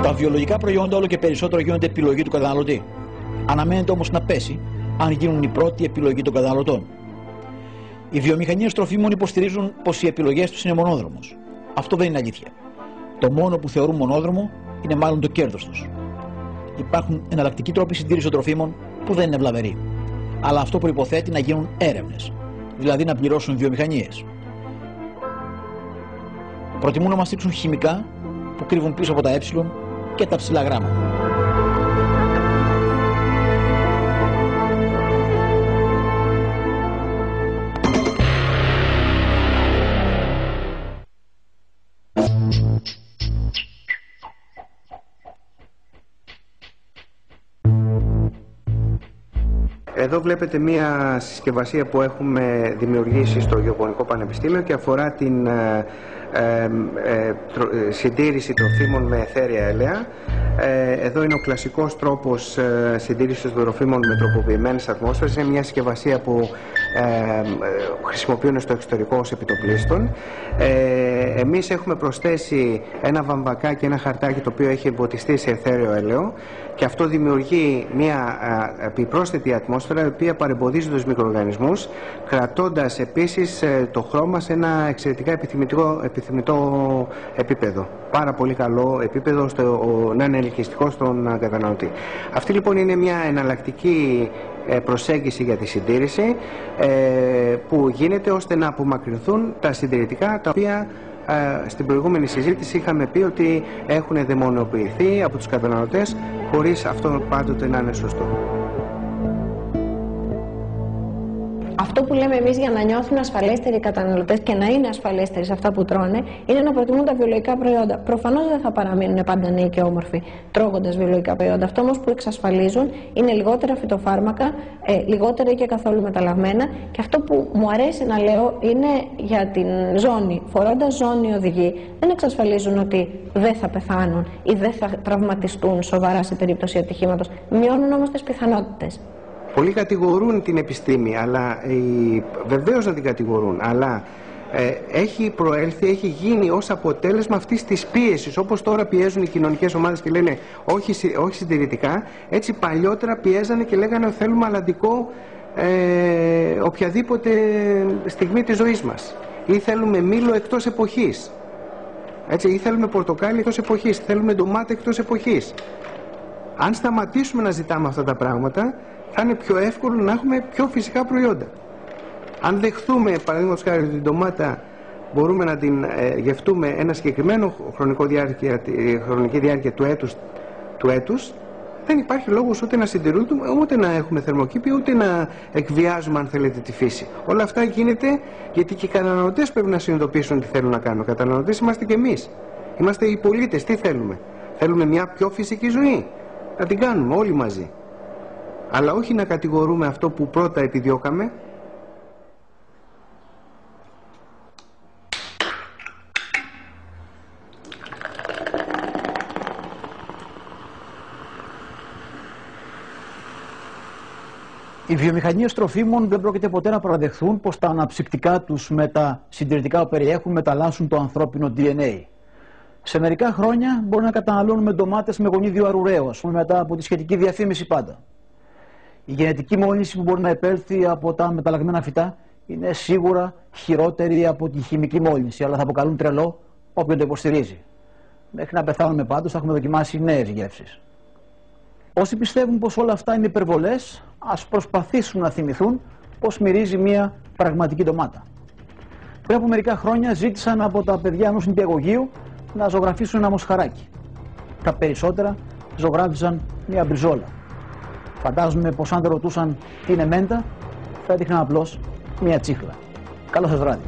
Τα βιολογικά προϊόντα όλο και περισσότερο γίνονται επιλογή του καταναλωτή. Αναμένεται όμως να πέσει αν γίνουν η πρώτη επιλογή των καταναλωτών. Οι βιομηχανίες τροφίμων υποστηρίζουν πως οι επιλογές τους είναι μονόδρομος. Αυτό δεν είναι αλήθεια. Το μόνο που θεωρούν μονόδρομο είναι μάλλον το κέρδος τους. Υπάρχουν εναλλακτικοί τρόποι συντήρησης των τροφίμων που δεν είναι βλαβεροί. Αλλά αυτό προϋποθέτει να γίνουν έρευνες, δηλαδή να πληρώσουν βιομηχανίες. Προτιμούν να μας στήξουν χημικά που κρύβουν πίσω από τα και τα ψηλά γράμματα. Εδώ βλέπετε μία συσκευασία που έχουμε δημιουργήσει στο Γεωγονικό Πανεπιστήμιο και αφορά την συντήρηση τροφίμων με αιθέρια έλαια. Εδώ είναι ο κλασικός τρόπος συντήρησης των τροφίμων με τροποποιημένες ατμόσφαιρες. Είναι μια συσκευασία που χρησιμοποιούν στο εξωτερικό ως επιτοπλίστων. Εμείς έχουμε προσθέσει ένα βαμβακάκι και ένα χαρτάκι το οποίο έχει εμποτιστεί σε εθέρεο έλαιο και αυτό δημιουργεί μια επιπρόσθετη ατμόσφαιρα η οποία παρεμποδίζει τους μικροοργανισμούς, κρατώντας επίσης το χρώμα σε ένα εξαιρετικά επιθυμητό επίπεδο. Πάρα πολύ καλό επίπεδο να είναι ελκυστικό στον καταναλωτή. Αυτή λοιπόν είναι μια εναλλακτική προσέγγιση για τη συντήρηση που γίνεται ώστε να απομακρυνθούν τα συντηρητικά τα οποία στην προηγούμενη συζήτηση είχαμε πει ότι έχουν δαιμονοποιηθεί από τους καταναλωτές χωρίς αυτό πάντοτε να είναι σωστό. Αυτό που λέμε εμείς για να νιώθουν ασφαλέστεροι οι καταναλωτές και να είναι ασφαλέστεροι σε αυτά που τρώνε είναι να προτιμούν τα βιολογικά προϊόντα. Προφανώς δεν θα παραμείνουν πάντα νέοι και όμορφοι τρώγοντας βιολογικά προϊόντα. Αυτό όμως που εξασφαλίζουν είναι λιγότερα φυτοφάρμακα, λιγότερα ή και καθόλου μεταλλαγμένα. Και αυτό που μου αρέσει να λέω είναι για την ζώνη. Φορώντας ζώνη οδηγοί δεν εξασφαλίζουν ότι δεν θα πεθάνουν ή δεν θα τραυματιστούν σοβαρά σε περίπτωση ατυχήματος. Μειώνουν όμως τις πιθανότητες. Πολλοί κατηγορούν την επιστήμη, αλλά βεβαίως να την κατηγορούν, αλλά έχει προέλθει, έχει γίνει ως αποτέλεσμα αυτής της πίεσης. Όπως τώρα πιέζουν οι κοινωνικές ομάδες και λένε όχι συντηρητικά, έτσι παλιότερα πιέζανε και λέγανε ότι θέλουμε αλλαντικό οποιαδήποτε στιγμή της ζωής μας. Ή θέλουμε μήλο εκτός εποχής. Έτσι, ή θέλουμε πορτοκάλι εκτός εποχής, θέλουμε ντομάτα εκτός εποχής. Αν σταματήσουμε να ζητάμε αυτά τα πράγματα, θα είναι πιο εύκολο να έχουμε πιο φυσικά προϊόντα. Αν δεχθούμε, παραδείγματος χάρη, την ντομάτα μπορούμε να την γευτούμε ένα συγκεκριμένο χρονική διάρκεια του έτους, δεν υπάρχει λόγος ούτε να συντηρούμε, ούτε να έχουμε θερμοκήπιο, ούτε να εκβιάζουμε, αν θέλετε, τη φύση. Όλα αυτά γίνεται γιατί και οι καταναλωτές πρέπει να συνειδητοποιήσουν τι θέλουν να κάνουν. Οι καταναλωτές είμαστε και εμείς. Είμαστε οι πολίτες. Τι θέλουμε? Θέλουμε μια πιο φυσική ζωή. Να την κάνουμε όλοι μαζί. Αλλά όχι να κατηγορούμε αυτό που πρώτα επιδιώκαμε. Οι βιομηχανίες τροφίμων δεν πρόκειται ποτέ να παραδεχθούν πως τα αναψυκτικά τους με τα συντηρητικά που περιέχουν μεταλλάσσουν το ανθρώπινο DNA. Σε μερικά χρόνια μπορεί να καταναλώνουμε ντομάτες με γονίδιο αρουραίο, ας πούμε, μετά από τη σχετική διαφήμιση πάντα. Η γενετική μόλυνση που μπορεί να επέλθει από τα μεταλλαγμένα φυτά είναι σίγουρα χειρότερη από τη χημική μόλυνση, αλλά θα αποκαλούν τρελό όποιον το υποστηρίζει. Μέχρι να πεθάνουμε πάντως θα έχουμε δοκιμάσει νέες γεύσεις. Όσοι πιστεύουν πως όλα αυτά είναι υπερβολές, ας προσπαθήσουν να θυμηθούν πως μυρίζει μια πραγματική ντομάτα. Πριν από μερικά χρόνια ζήτησαν από τα παιδιά ενός νηπιαγωγείου να ζωγραφίσουν ένα μοσχαράκι. Τα περισσότερα ζωγράφιζαν μια μπριζόλα. Φαντάζομαι πως αν δεν ρωτούσαν τι είναι μέντα, θα έδειχναν απλώς μια τσίχλα. Καλό σας βράδυ.